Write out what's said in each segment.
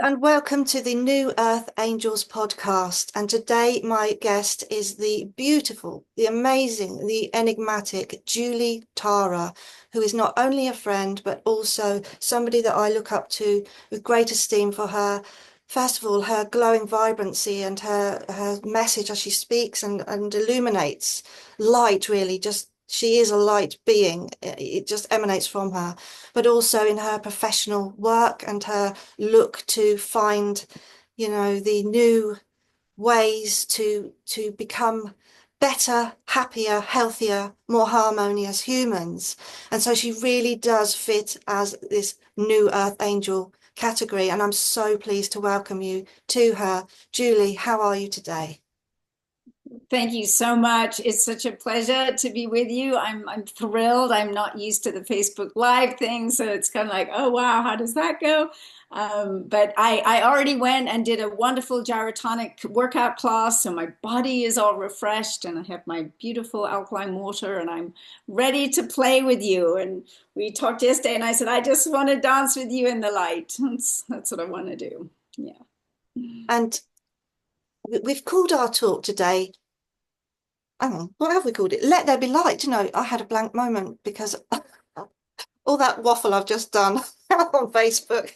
And welcome to the New Earth Angels podcast. And today, my guest is the beautiful, the amazing, the enigmatic Julie Tara, who is not only a friend, but also somebody that I look up to with great esteem for her. First of all, her glowing vibrancy and her message as she speaks and illuminates light, really. Just she is a light being. It just emanates from her, but also in her professional work and her look to find, the new ways to become better, happier, healthier, more harmonious humans. And so she really does fit as this new earth angel category. And I'm so pleased to welcome you to her. Julie, how are you today? Thank you so much. It's such a pleasure to be with you. I'm thrilled. I'm not used to the Facebook Live thing, so it's kind of like, oh wow, how does that go? But I already went and did a wonderful gyrotonic workout class, so my body is all refreshed, and I have my beautiful alkaline water, and I'm ready to play with you. And we talked yesterday, and I said, I just want to dance with you in the light. That's what I want to do. Yeah. And we've called our talk today, hang on, what have we called it? Let there be light. I had a blank moment because all that waffle I've just done on Facebook.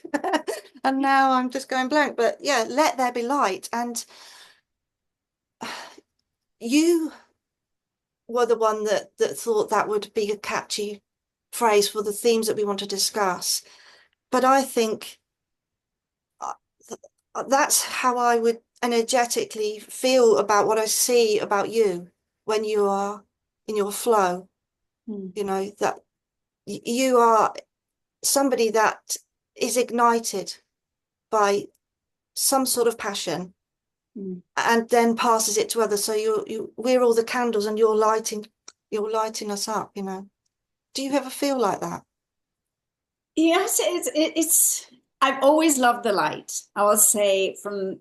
And now I'm just going blank. But yeah, let there be light. And you were the one that thought that would be a catchy phrase for the themes that we want to discuss. But I think uh, that's how I would energetically feel about what I see about you when you are in your flow. Mm. That you are somebody that is ignited by some sort of passion Mm. and then passes it to others. So we're all the candles and you're lighting us up. Do you ever feel like that? Yes, it's I've always loved the light. I will say from,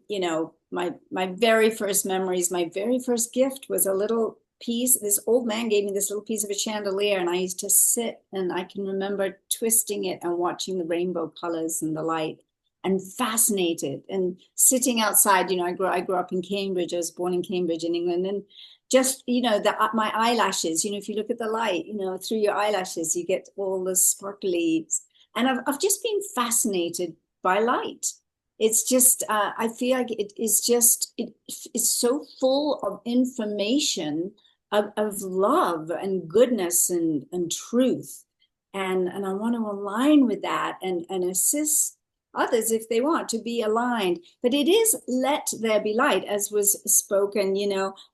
my very first memories, my very first gift was a little piece. This old man gave me this little piece of a chandelier, and I used to sit and I can remember twisting it and watching the rainbow colors and the light and fascinated and sitting outside. I grew up in Cambridge. I was born in Cambridge in England, and just my eyelashes, if you look at the light, through your eyelashes you get all the sparkly, and I've just been fascinated by light. It's just, I feel like it is just, it is so full of information, of love and goodness and truth. And I want to align with that and assist others if they want to be aligned. But it is let there be light, as was spoken,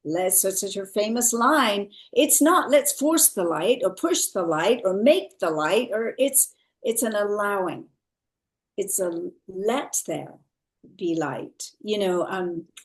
let's such a famous line. It's not let's force the light or push the light or make the light, or it's an allowing. It's a let there be light.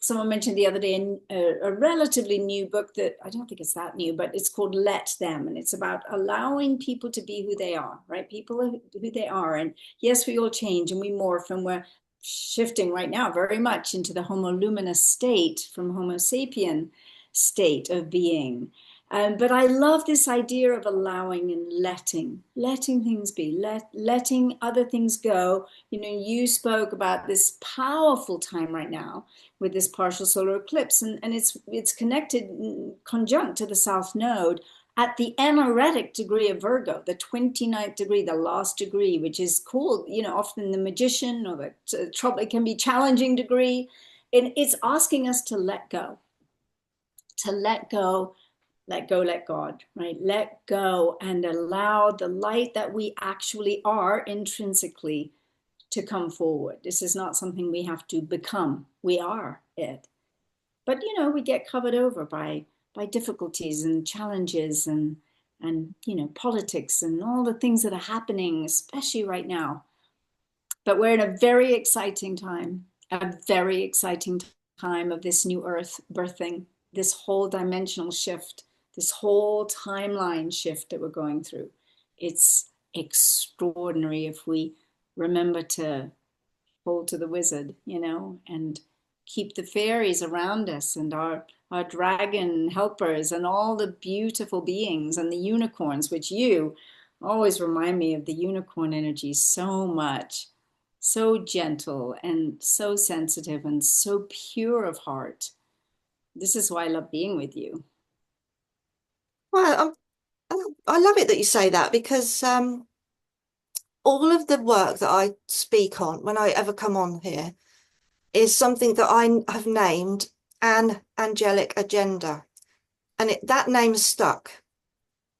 Someone mentioned the other day a relatively new book that I don't think it's that new, but it's called Let Them. And it's about allowing people to be who they are, right? People who they are. And yes, we all change and we morph, and we're shifting right now very much into the Homo luminous state from Homo sapien state of being. But I love this idea of allowing and letting things be, letting other things go. You spoke about this powerful time right now with this partial solar eclipse, and it's connected, conjunct to the South Node at the energetic degree of Virgo, the 29th degree, the last degree, which is called, often the magician or the trouble. It can be challenging degree. And it's asking us to let go, to let go, let God, right? Let go and allow the light that we actually are intrinsically to come forward. This is not something we have to become. We are it. But we get covered over by difficulties and challenges and politics and all the things that are happening, especially right now. But we're in a very exciting time, a very exciting time of this new earth birthing, this whole dimensional shift, this whole timeline shift that we're going through. It's extraordinary if we remember to hold to the wizard, and keep the fairies around us and our dragon helpers and all the beautiful beings and the unicorns, which you always remind me of the unicorn energy so much. so gentle and so sensitive and so pure of heart. This is why I love being with you. Well, I love it that you say that because all of the work that I speak on when I ever come on here is something that I have named an angelic agenda. And that name has stuck.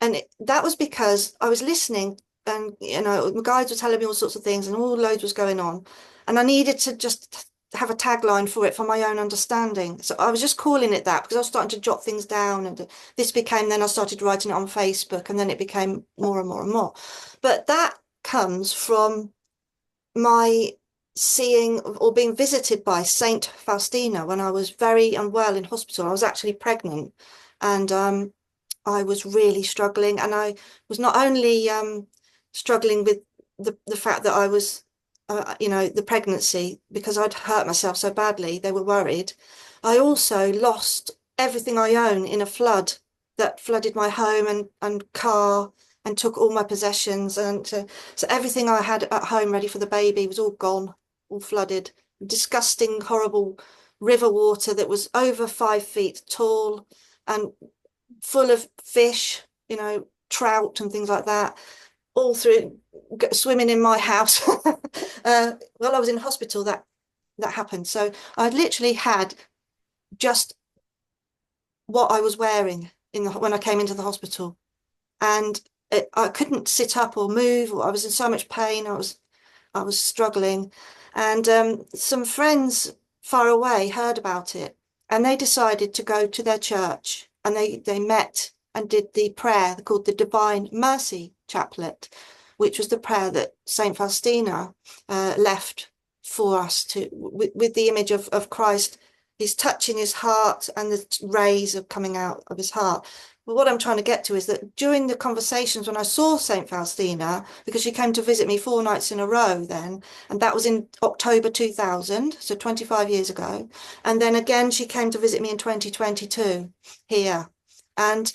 And that was because I was listening and, the guides were telling me all sorts of things and all loads was going on. And I needed to just have a tagline for it for my own understanding. So I was just calling it that because I was starting to jot things down. And this became, then I started writing it on Facebook and then it became more and more and more. But that comes from my seeing or being visited by Saint Faustina when I was very unwell in hospital. I was actually pregnant and I was really struggling. And I was not only struggling with the fact that I was, the pregnancy, because I'd hurt myself so badly, they were worried. I also lost everything I own in a flood that flooded my home and car and took all my possessions. And so everything I had at home ready for the baby was all gone, all flooded. Disgusting, horrible river water that was over 5 feet tall and full of fish, trout and things like that, all through swimming in my house. While I was in hospital, that happened. So I literally had just what I was wearing when I came into the hospital, and I couldn't sit up or move. Or I was in so much pain. I was struggling, and some friends far away heard about it, and they decided to go to their church, and they met and did the prayer called the Divine Mercy Chaplet, which was the prayer that Saint Faustina left for us with the image of Christ. He's touching his heart and the rays are coming out of his heart. But what I'm trying to get to is that during the conversations when I saw Saint Faustina, because she came to visit me 4 nights in a row then, and that was in October 2000, so 25 years ago. And then again, she came to visit me in 2022 here. And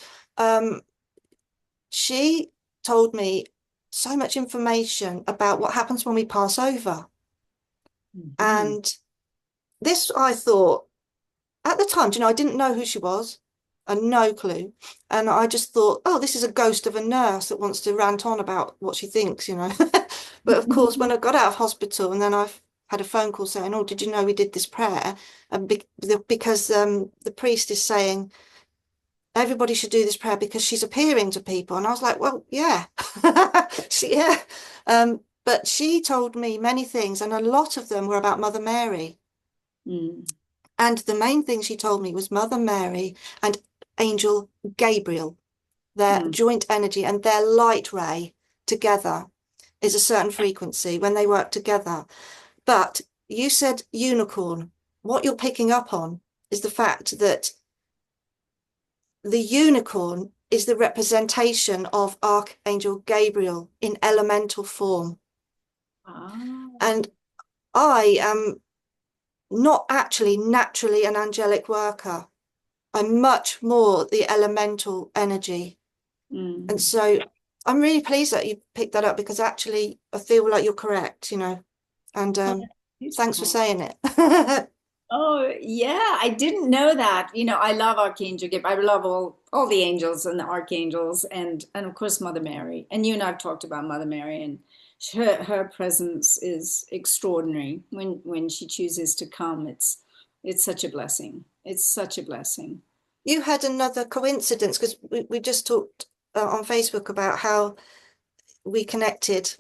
she told me so much information about what happens when we pass over. Mhm. And this, I thought, at the time, I didn't know who she was. And no clue. And I just thought, oh, this is a ghost of a nurse that wants to rant on about what she thinks. But of course, when I got out of hospital and then I've had a phone call saying, oh, did you know we did this prayer? And because the priest is saying everybody should do this prayer because she's appearing to people. And I was like, well, yeah. Yeah. But she told me many things, and a lot of them were about Mother Mary. Mm. And the main thing she told me was Mother Mary and Angel Gabriel, their Mm. joint energy and their light ray together is a certain frequency when they work together. But you said unicorn. What you're picking up on is the fact that the unicorn is the representation of Archangel Gabriel in elemental form. Ah. And I am not actually naturally an angelic worker. I'm much more the elemental energy. Mm. And so I'm really pleased that you picked that up because actually I feel like you're correct, and Oh, that's thanks for beautiful. saying it. Oh, yeah, I didn't know that. I love Archangel Gabriel. I love all the angels and the archangels and of course Mother Mary. And you and I've talked about Mother Mary, and her presence is extraordinary when she chooses to come. It's such a blessing. It's such a blessing. You had another coincidence because we just talked on Facebook about how we connected.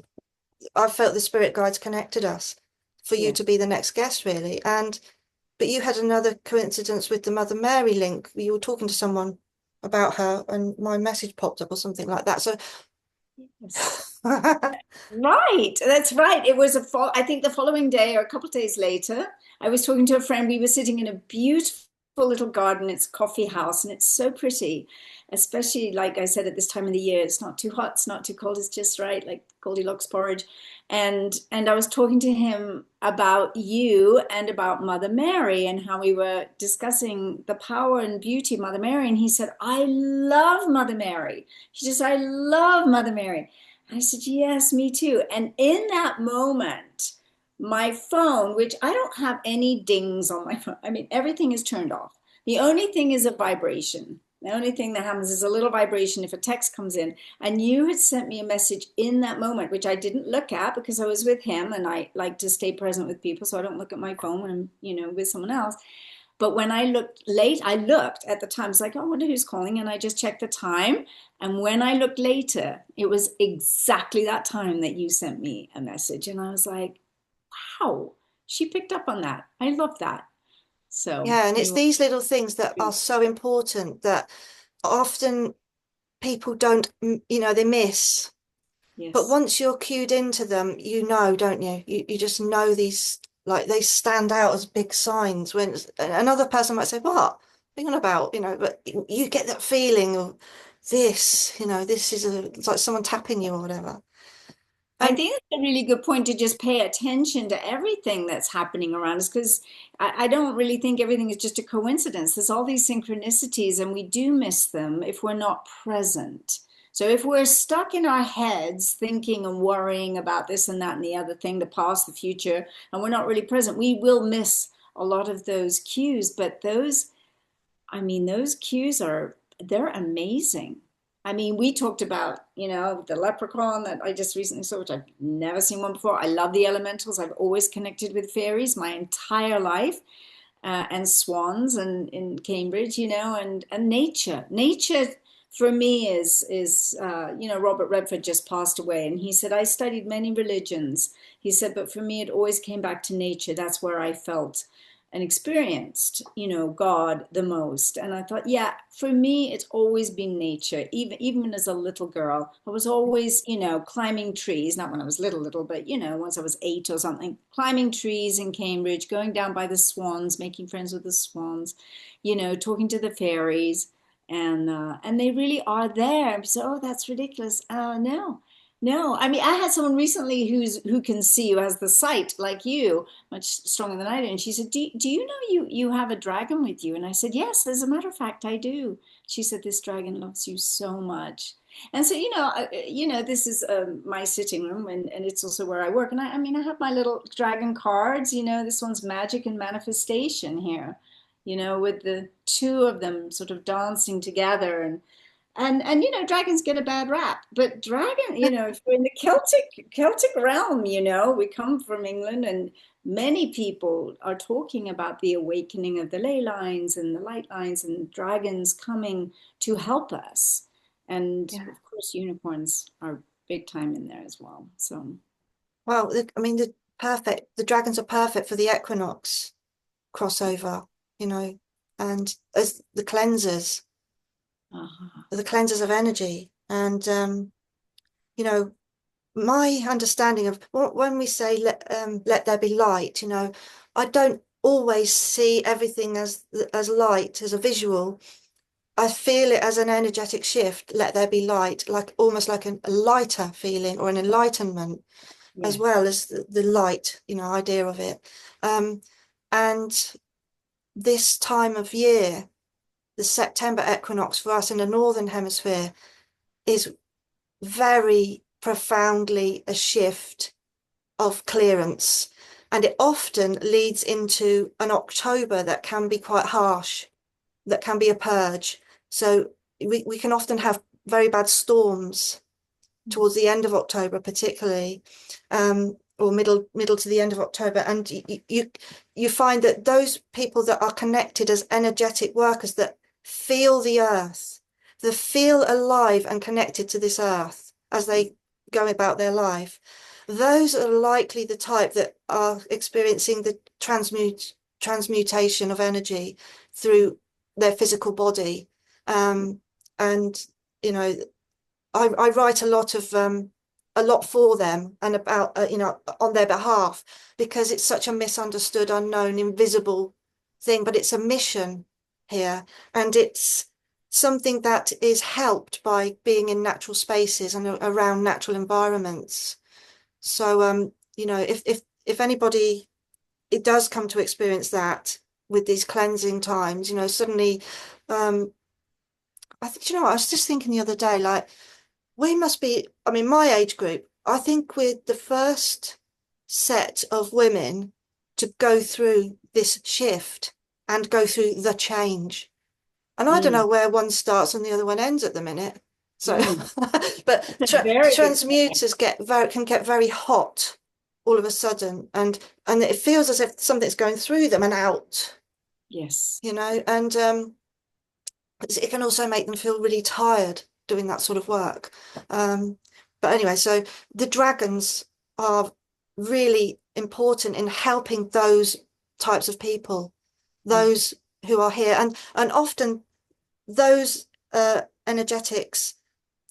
I felt the spirit guides connected us for you Yeah. to be the next guest, really. But you had another coincidence with the Mother Mary link. You were talking to someone about her and my message popped up or something like that. So Yes. Right, that's right. It was I think the following day or a couple of days later, I was talking to a friend. We were sitting in a beautiful little garden. It's coffee house and it's so pretty, especially like I said at this time of the year. It's not too hot, it's not too cold, it's just right, like Goldilocks porridge. And I was talking to him about you and about Mother Mary and how we were discussing the power and beauty of Mother Mary. And he said, I love Mother Mary. He just, I love Mother Mary. I said, yes, me too. And in that moment, my phone, which I don't have any dings on my phone. I mean, everything is turned off. The only thing is a vibration. The only thing that happens is a little vibration if a text comes in. And you had sent me a message in that moment, which I didn't look at because I was with him and I like to stay present with people. So I don't look at my phone when I'm, with someone else. But when I looked late, I looked at the time. I was like, oh, I wonder who's calling. And I just checked the time. And when I looked later, it was exactly that time that you sent me a message. And I was like, wow, she picked up on that. I love that. So Yeah, and it's you, these little things that are so important that often people don't, they miss. But yes. once you're cued into them, don't you? You just know these, like they stand out as big signs when another person might say, what? What are you on about? But you get that feeling of this, this is it's like someone tapping you or whatever. I Um, think it's a really good point to just pay attention to everything that's happening around us because I don't really think everything is just a coincidence. There's all these synchronicities, and we do miss them if we're not present. So if we're stuck in our heads thinking and worrying about this and that and the other thing, the past, the future, and we're not really present, we will miss a lot of those cues. But those cues they're amazing. I mean, we talked about, the leprechaun that I just recently saw, which I've never seen one before. I love the elementals. I've always connected with fairies my entire life, and swans and in Cambridge, and nature. Nature for me is Robert Redford just passed away, and he said, I studied many religions. He said, but for me, it always came back to nature. That's where I felt and experienced, God the most. And I thought, yeah, for me, it's always been nature. Even as a little girl, I was always, climbing trees. Not when I was little, but once I was 8 or something, climbing trees in Cambridge, going down by the swans, making friends with the swans, talking to the fairies, and they really are there. So, oh, that's ridiculous. No. No, I mean, I had someone recently who can see, who has the sight like you, much stronger than I do. And she said, do you know you have a dragon with you? And I said, yes, as a matter of fact, I do. She said, this dragon loves you so much. And so, this is my sitting room, and it's also where I work. And I mean, I have my little dragon cards. This one's magic and manifestation here, with the two of them sort of dancing together. And dragons get a bad rap, but if we're in the Celtic realm, we come from England, and many people are talking about the awakening of the ley lines and the light lines and dragons coming to help us. And yeah. of course, unicorns are big time in there as well. So, Well, I mean, the dragons are perfect for the equinox crossover, you know, and as uh-huh. the cleansers of energy. And, you know, my understanding of when we say let there be light, I don't always see everything as light, as a visual. I feel it as an energetic shift. Let there be light, like almost like a lighter feeling or an enlightenment, as Yes. well as the light, idea of it. Um, and this time of year, the September equinox for us in the Northern Hemisphere is very profoundly a shift of clearance. And it often leads into an October that can be quite harsh, that can be a purge. So we can often have very bad storms towards the end of October, particularly, or middle to the end of October. And you find that those people that are connected as energetic workers that feel the earth, that feel alive and connected to this earth as they go about their life, those are likely the type that are experiencing the transmutation of energy through their physical body. And I write a lot for them and about on their behalf, because it's such a misunderstood, unknown, invisible thing, but it's a mission here, and it's something that is helped by being in natural spaces and around natural environments. So if anybody it does come to experience that with these cleansing times, suddenly um I think I was just thinking the other day, like, we must be, I mean, my age group, I think we're the first, set of women to go through this shift and go through the change. And I don't know Mm, where one starts and the other one ends at the minute. So, mm. but That's a very good point. transmuters can get very hot all of a sudden, and it feels as if something's going through them and out, Yes. and it can also make them feel really tired doing that sort of work. But anyway, so the dragons are really important in helping those types of people, Mm, those who are here, and often those energetics,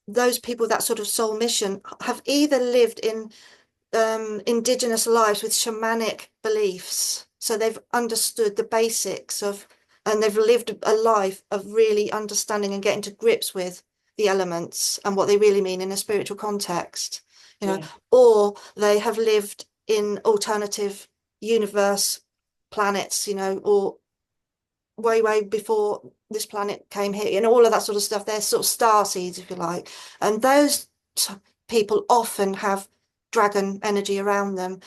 those people, that sort of soul mission, have either lived in indigenous lives with shamanic beliefs. So they've understood the basics of, and they've lived a life of really understanding and getting to grips with the elements and what they really mean in a spiritual context, yeah. or they have lived in alternative universe planets, or way before this planet came here, and all of that sort of stuff. They're sort of star seeds, if you like. And those people often have dragon energy around them. Mm,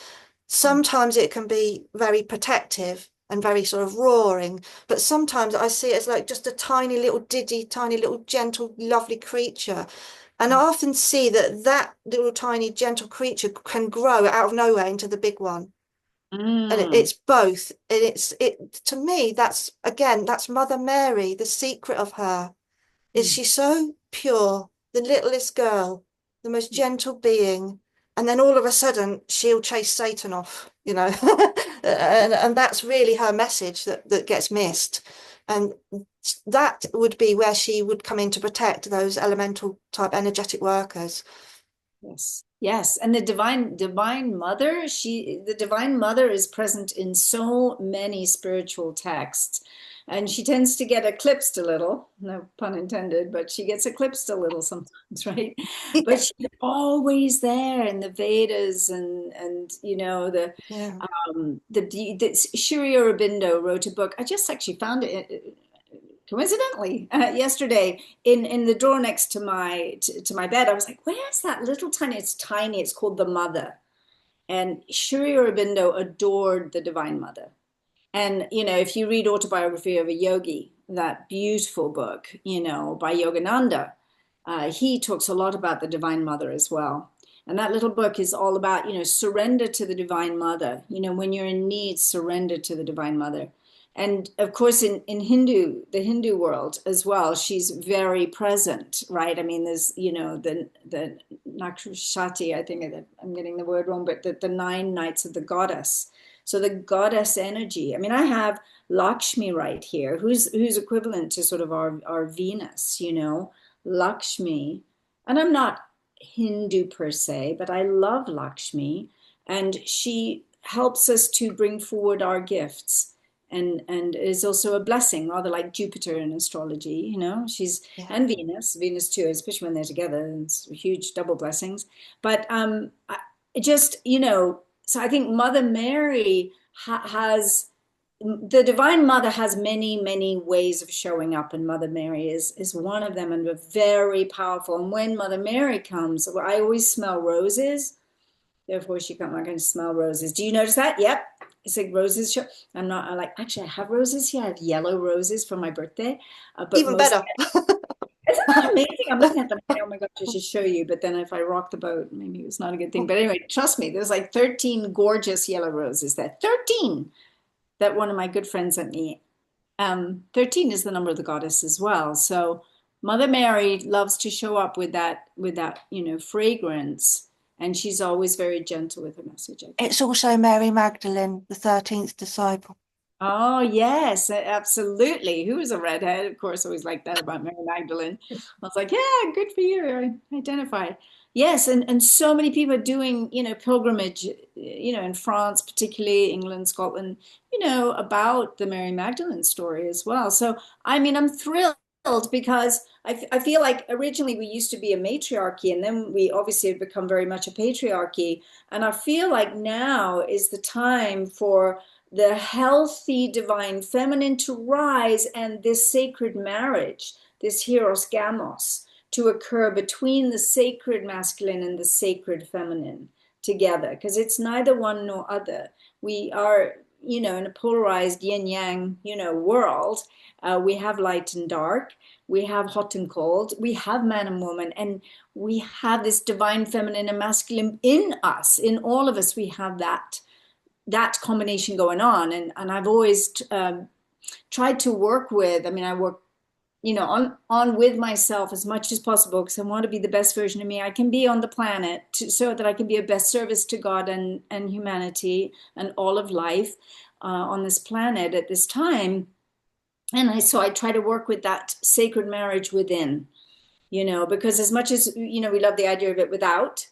Sometimes it can be very protective and very sort of roaring, but sometimes I see it as like just a tiny little diddy, tiny little gentle, lovely creature. And I mm, often see that that little tiny gentle creature can grow out of nowhere into the big one. And mm, it's both. And it to me, that's again, that's Mother Mary, the secret of her. Is mm. she so pure, the littlest girl, the most gentle being, and then all of a sudden she'll chase Satan off, and that's really her message that gets missed. And that would be where she would come in to protect those elemental type energetic workers. Yes. Yes. And the divine mother, the divine mother is present in so many spiritual texts. And she tends to get eclipsed a little, no pun intended, but she gets eclipsed a little sometimes, right? But she's always there in the Vedas and Yeah. the Shri Aurobindo wrote a book. I just actually found it coincidentally yesterday in the drawer next to my bed. I was like, where's that little tiny, it's tiny, it's called The Mother. And Shri Aurobindo adored the Divine Mother. And if you read Autobiography of a Yogi, that beautiful book, by Yogananda, he talks a lot about the Divine Mother as well. And that little book is all about, surrender to the Divine Mother. When you're in need, surrender to the Divine Mother. And of course, in the Hindu world as well, she's very present, right? I mean, there's, the Nakshati, I think I'm getting the word wrong, but the 9 nights of the goddess. So the goddess energy. I mean, I have Lakshmi right here, who's equivalent to sort of our Venus, Lakshmi. And I'm not Hindu per se, but I love Lakshmi, and she helps us to bring forward our gifts and is also a blessing, rather like Jupiter in astrology, she's Yeah. and Venus too, especially when they're together. It's huge double blessings. But just, so I think Mother Mary has the Divine Mother has many ways of showing up, and Mother Mary is one of them, and very powerful. And when Mother Mary comes, I always smell roses. Therefore, she come. I'm going to smell roses. Do you notice that? Yep. It's like roses show. I'm not. I like. Actually, I have roses here. I have yellow roses for my birthday, but Even most. better. Isn't that amazing? I'm looking at them. Oh my gosh, I should show you. But then if I rock the boat, maybe it's not a good thing. But anyway, trust me. There's like 13 gorgeous yellow roses there. 13 that one of my good friends sent me. 13 is the number of the goddess as well. So Mother Mary loves to show up with that fragrance, and she's always very gentle with her message, I think. It's also Mary Magdalene, the 13th disciple. Oh yes, absolutely. Who is a redhead? Of course, always like that about Mary Magdalene. I was like, yeah, good for you. I identify. Yes, and so many people are doing, pilgrimage, in France, particularly England, Scotland, about the Mary Magdalene story as well. So, I mean, I'm thrilled because I feel like originally we used to be a matriarchy, and then we obviously have become very much a patriarchy. And I feel like now is the time for the healthy divine feminine to rise, and this sacred marriage, this hieros gamos, to occur between the sacred masculine and the sacred feminine. together, because it's neither one nor other. We are, in a polarized yin yang, world. We have light and dark, we have hot and cold, we have man and woman, and we have this divine feminine and masculine in us, in all of us. We have that combination going on, and I've always tried to work with. I mean, I work on with myself as much as possible, because I want to be the best version of me I can be on the planet, so that I can be of best service to God and humanity and all of life on this planet at this time. And so I try to work with that sacred marriage within, because as much as, we love the idea of it without,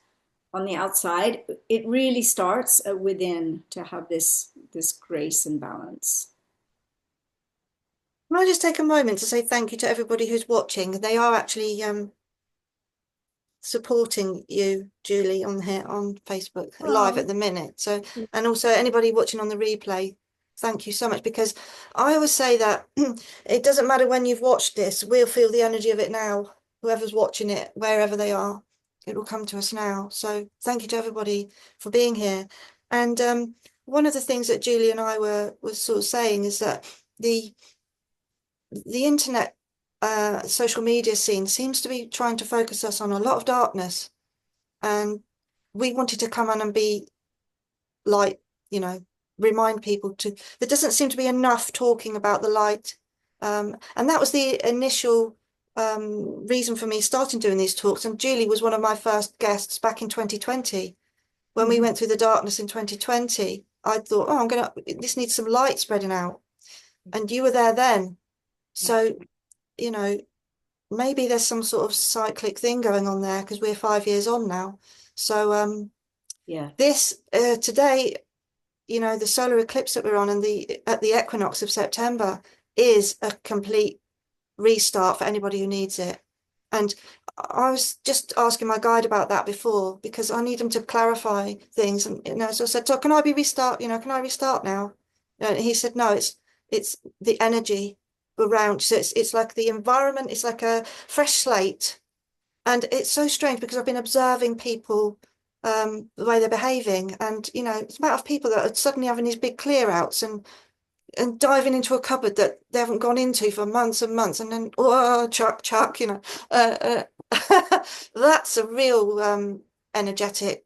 on the outside, it really starts within, to have this grace and balance. Can I just take a moment to say thank you to everybody who's watching? They are actually supporting you, Julie, on here on Facebook live at the minute. So, and also anybody watching on the replay, thank you so much, because I always say that it doesn't matter when you've watched this, we'll feel the energy of it now. Whoever's watching it, wherever they are, it will come to us now. So thank you to everybody for being here. And one of the things that Julie and I were sort of saying is that the internet social media scene seems to be trying to focus us on a lot of darkness, and we wanted to come on and be light, remind people to, there doesn't seem to be enough talking about the light, and that was the initial reason for me starting doing these talks. And Julie was one of my first guests back in 2020 when we went through the darkness in 2020. I thought, oh, this needs some light spreading out, and you were there then. So maybe there's some sort of cyclic thing going on there, because we're 5 years on now. So this today, the solar eclipse that we're on, and at the equinox of September, is a complete restart for anybody who needs it. And I was just asking my guide about that before, because I need him to clarify things. And so I said, so can I be restart? Can I restart now? And he said, no, it's the energy around. So it's like the environment, it's like a fresh slate. And it's so strange, because I've been observing people, the way they're behaving, and it's a matter of people that are suddenly having these big clear outs and diving into a cupboard that they haven't gone into for months and months, and then chuck, that's a real energetic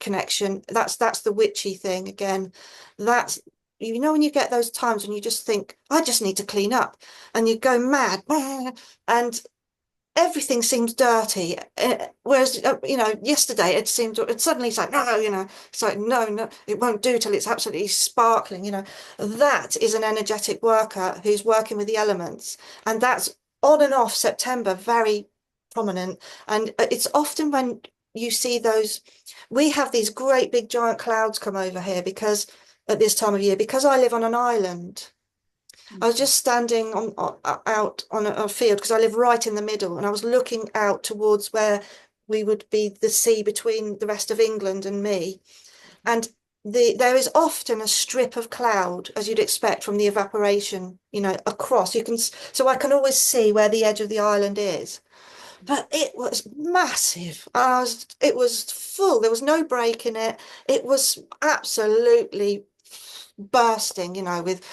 connection. That's the witchy thing again. That's, when you get those times when you just think, I just need to clean up, and you go mad, and everything seems dirty. Whereas, yesterday it suddenly it's like, no, it's like, no, it won't do till it's absolutely sparkling. That is an energetic worker who's working with the elements. And that's on and off September, very prominent. And it's often when you see those, we have these great big giant clouds come over here, because at this time of year, because I live on an island. I was just standing out on a field, because I live right in the middle, and I was looking out towards where we would be the sea between the rest of England and me. And there is often a strip of cloud, as you'd expect from the evaporation, across. So I can always see where the edge of the island is. But it was massive. It was full. There was no break in it. It was absolutely bursting, with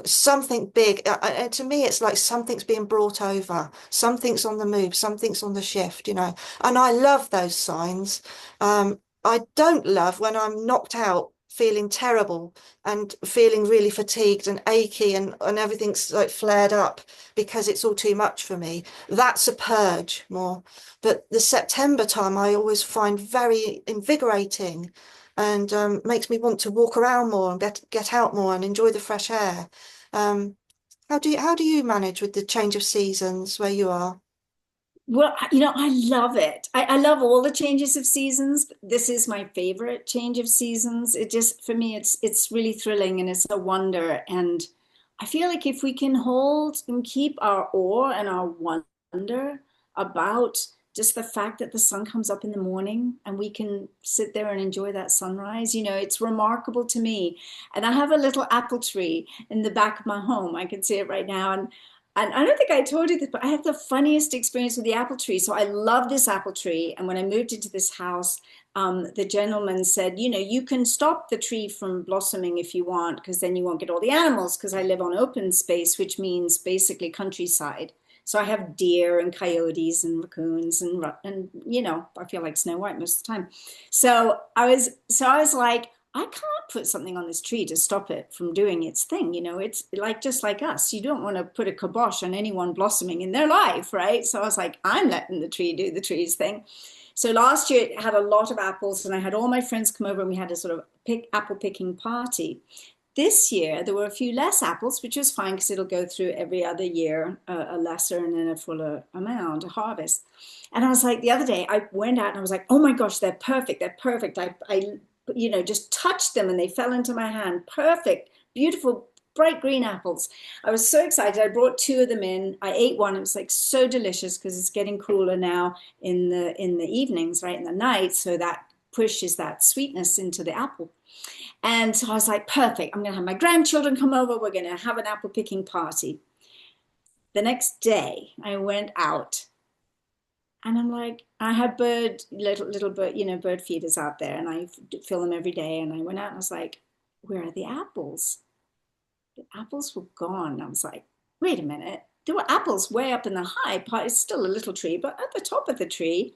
something big. And to me, it's like something's being brought over, something's on the move, something's on the shift, and I love those signs. I don't love when I'm knocked out, feeling terrible and feeling really fatigued and achy, and everything's like flared up, because it's all too much for me. That's a purge more. But the September time I always find very invigorating, and makes me want to walk around more and get out more and enjoy the fresh air. How do you manage with the change of seasons where you are? Well, I love it. I love all the changes of seasons. This is my favorite change of seasons. It just, for me, it's really thrilling, and it's a wonder. And I feel like if we can hold and keep our awe and our wonder about just the fact that the sun comes up in the morning, and we can sit there and enjoy that sunrise, it's remarkable to me. And I have a little apple tree in the back of my home. I can see it right now. And I don't think I told you this, but I have the funniest experience with the apple tree. So I love this apple tree. And when I moved into this house, the gentleman said, you can stop the tree from blossoming if you want, because then you won't get all the animals, because I live on open space, which means basically countryside. So I have deer and coyotes and raccoons and I feel like Snow White most of the time. So I was like, I can't put something on this tree to stop it from doing its thing. It's like just like us. You don't want to put a kibosh on anyone blossoming in their life, right? So I was like, I'm letting the tree do the tree's thing. So last year it had a lot of apples, and I had all my friends come over and we had a sort of apple picking party. This year there were a few less apples, which was fine because it'll go through every other year, a lesser and then a fuller amount, a harvest. And I was like, the other day I went out and I was like, oh my gosh, they're perfect. They're perfect. I just touched them and they fell into my hand. Perfect, beautiful, bright green apples. I was so excited. I brought two of them in. I ate one. It was like so delicious because it's getting cooler now in the evenings, right, in the night. So that pushes that sweetness into the apple. And so I was like, perfect. I'm going to have my grandchildren come over. We're going to have an apple picking party. The next day, I went out and I'm like, I had little bird, bird feeders out there, and I fill them every day. And I went out and I was like, where are the apples? The apples were gone. I was like, wait a minute. There were apples way up in the high part. It's still a little tree, but at the top of the tree,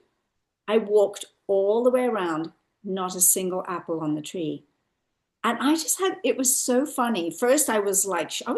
I walked all the way around, not a single apple on the tree. And it was so funny. First, I was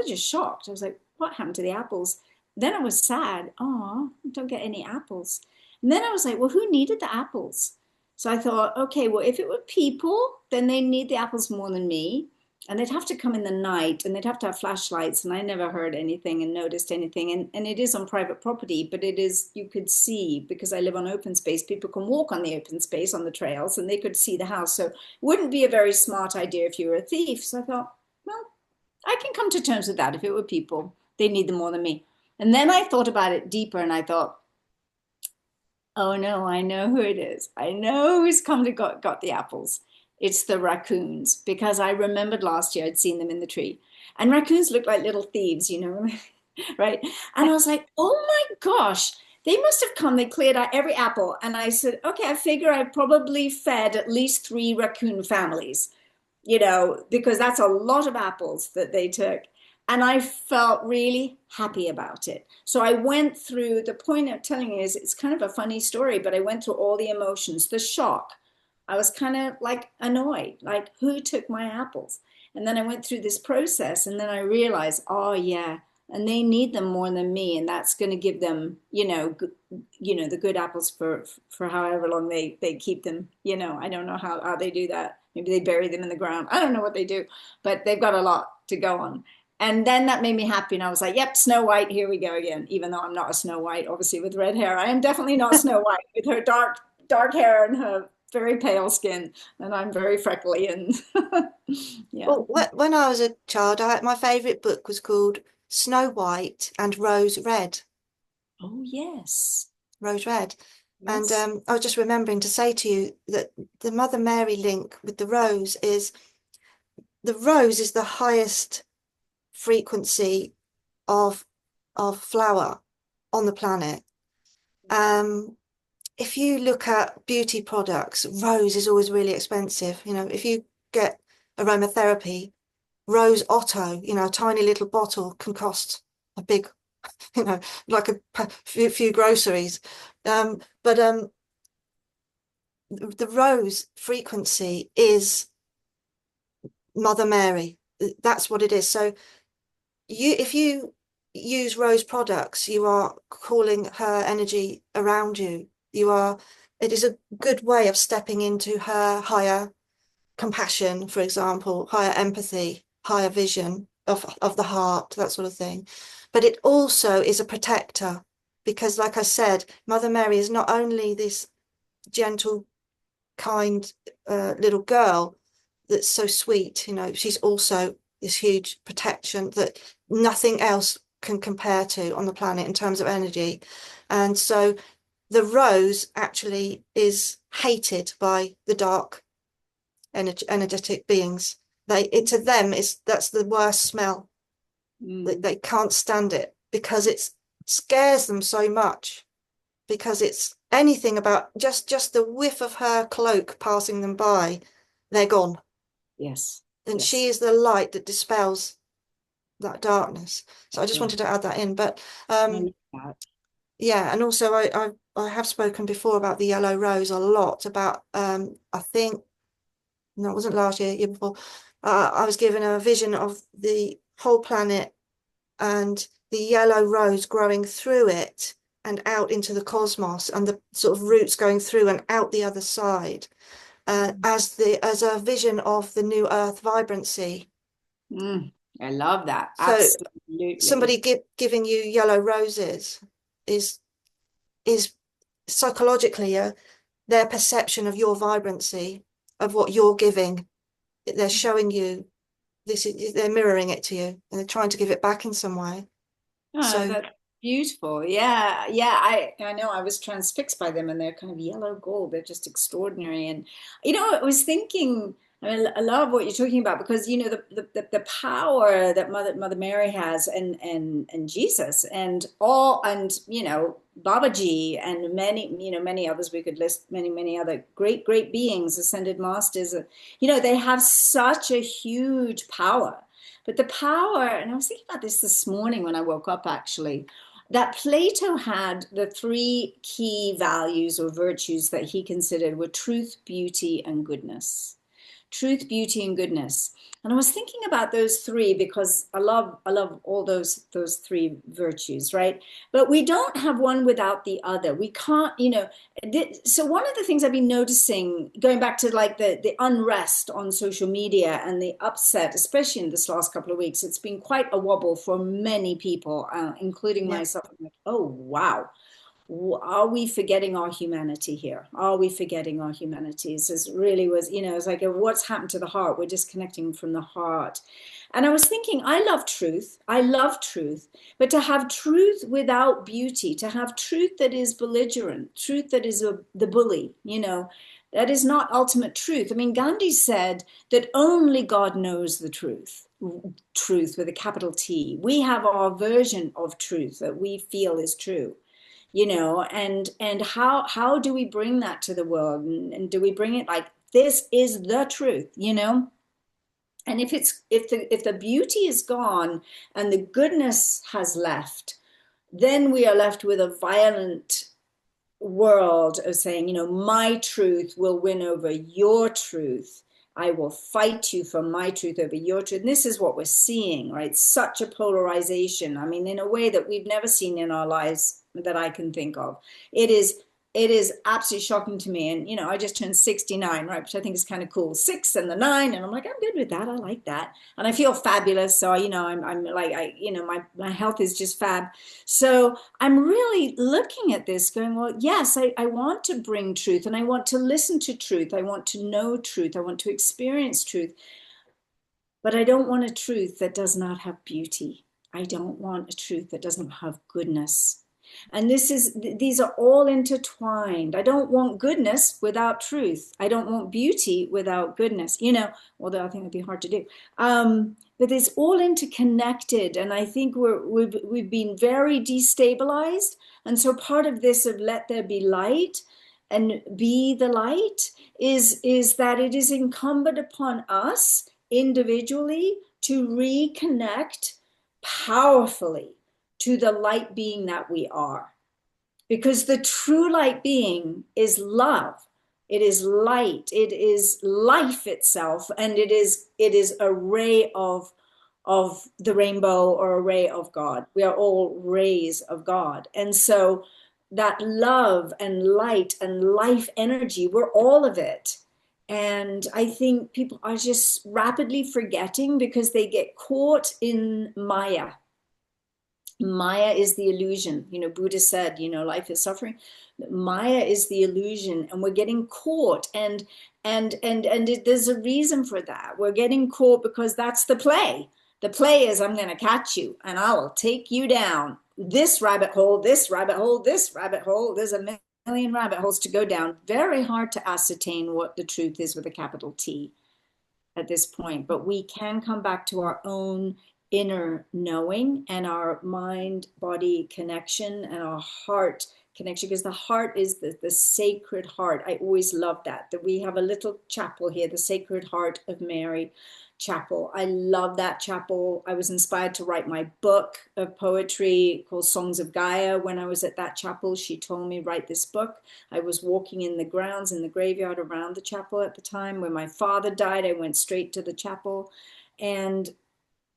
just shocked. I was like, what happened to the apples? Then I was sad. Oh, I don't get any apples. And then I was like, well, who needed the apples? So I thought, okay, well, if it were people, then they need the apples more than me. And they'd have to come in the night and they'd have to have flashlights. And I never heard anything and noticed anything. And it is on private property, but you could see, because I live on open space, people can walk on the open space on the trails and they could see the house. So it wouldn't be a very smart idea if you were a thief. So I thought, well, I can come to terms with that. If it were people, they need them more than me. And then I thought about it deeper and I thought, oh no, I know who it is. I know who's come to got the apples. It's the raccoons, because I remembered last year I'd seen them in the tree. And raccoons look like little thieves, right? And I was like, oh my gosh, they must have come. They cleared out every apple. And I said, okay, I figure I probably fed at least 3 raccoon families, because that's a lot of apples that they took. And I felt really happy about it. So I went through, the point of telling you is it's kind of a funny story, but I went through all the emotions, the shock. I was kind of like annoyed, like who took my apples? And then I went through this process and then I realized, oh yeah, and they need them more than me. And that's going to give them, the good apples for however long they keep them. I don't know how they do that. Maybe they bury them in the ground. I don't know what they do, but they've got a lot to go on. And then that made me happy. And I was like, yep, Snow White, here we go again. Even though I'm not a Snow White, obviously with red hair. I am definitely not Snow White with her dark hair and her very pale skin. And I'm very freckly. And yeah. Well, when I was a child, my favourite book was called Snow White and Rose Red. Oh, yes. Rose Red. Yes. And I was just remembering to say to you that the Mother Mary link with the rose is the highest frequency of flower on the planet. If you look at beauty products, rose is always really expensive. If you get aromatherapy, Rose Otto, a tiny little bottle can cost a big, like a few groceries. But the rose frequency is Mother Mary. That's what it is. So if you use rose products, you are calling her energy around you. It is a good way of stepping into her higher compassion, for example, higher empathy, higher vision of the heart, that sort of thing. But it also is a protector, because like I said, Mother Mary is not only this gentle, kind little girl that's so sweet, she's also this huge protection that nothing else can compare to on the planet in terms of energy. And so the rose actually is hated by the dark energetic beings. To them, that's the worst smell. They can't stand it because it scares them so much, because it's anything about just the whiff of her cloak passing them by, they're gone. Yes. And she Yes. is the light that dispels that darkness. So I just Yeah. wanted to add that in. But I love that. yeah, and also I have spoken before about the yellow rose a lot, about I think, no, it wasn't last year, year before. I was given a vision of the whole planet and the yellow rose growing through it and out into the cosmos, and the sort of roots going through and out the other side, as a vision of the new earth vibrancy. I love that. So Absolutely. somebody giving you yellow roses is is psychologically their perception of your vibrancy, of what you're giving. They're showing you this, they're mirroring it to you, and they're trying to give it back in some way. Oh, So that's beautiful. Yeah, yeah. I know I was transfixed by them, and they're kind of yellow gold. They're just extraordinary. And I was thinking, I mean, I love what you're talking about, because the power that Mother Mary has, and Jesus, and all, and Babaji, and many others, we could list many other great beings, ascended masters. They have such a huge power. But the power, and I was thinking about this morning when I woke up, actually, that Plato had the three key values or virtues that he considered were truth, beauty, and goodness. Truth, beauty, and goodness. And I was thinking about those three because I love all those three virtues, right? But we don't have one without the other. We can't, so one of the things I've been noticing, going back to like the unrest on social media and the upset, especially in this last couple of weeks, it's been quite a wobble for many people, including yeah, myself. I'm like, oh wow, are we forgetting our humanity here? Are we forgetting our humanities? This really was, it's like, what's happened to the heart? We're disconnecting from the heart. And I was thinking, I love truth. I love truth. But to have truth without beauty, to have truth that is belligerent, truth that is the bully, that is not ultimate truth. I mean, Gandhi said that only God knows the truth. Truth with a capital T. We have our version of truth that we feel is true, and how do we bring that to the world, and do we bring it like this is the truth, and if the beauty is gone and the goodness has left, then we are left with a violent world of saying, my truth will win over your truth. I will fight you for my truth over your truth. And this is what we're seeing, right? Such a polarization. I mean, in a way that we've never seen in our lives that I can think of. It is absolutely shocking to me. And, I just turned 69, right? Which I think is kind of cool. 6 and the 9. And I'm like, I'm good with that. I like that. And I feel fabulous. So, I'm like, my health is just fab. So I'm really looking at this going, well, yes, I want to bring truth, and I want to listen to truth. I want to know truth. I want to experience truth. But I don't want a truth that does not have beauty. I don't want a truth that doesn't have goodness. And these are all intertwined. I don't want goodness without truth. I don't want beauty without goodness, although I think it'd be hard to do. But it's all interconnected. And I think we've been very destabilized. And so part of this of let there be light and be the light is that it is incumbent upon us individually to reconnect powerfully to the light being that we are. Because the true light being is love. It is light. It is life itself. And it is a ray of the rainbow, or a ray of God. We are all rays of God. And so that love and light and life energy, we're all of it. And I think people are just rapidly forgetting because they get caught in Maya. Maya is the illusion. Buddha said, life is suffering. Maya is the illusion, and we're getting caught. And there's a reason for that. We're getting caught because that's the play. The play is, I'm going to catch you, and I will take you down this rabbit hole, this rabbit hole, this rabbit hole. There's a million rabbit holes to go down. Very hard to ascertain what the truth is with a capital T at this point, but we can come back to our own inner knowing and our mind body connection and our heart connection, because the heart is the sacred heart. I always love that we have a little chapel here, the Sacred Heart of Mary chapel. I love that chapel. I was inspired to write my book of poetry called Songs of Gaia when I was at that chapel. She told me, write this book. I was walking in the grounds in the graveyard around the chapel at the time. When my father died, I went straight to the chapel. And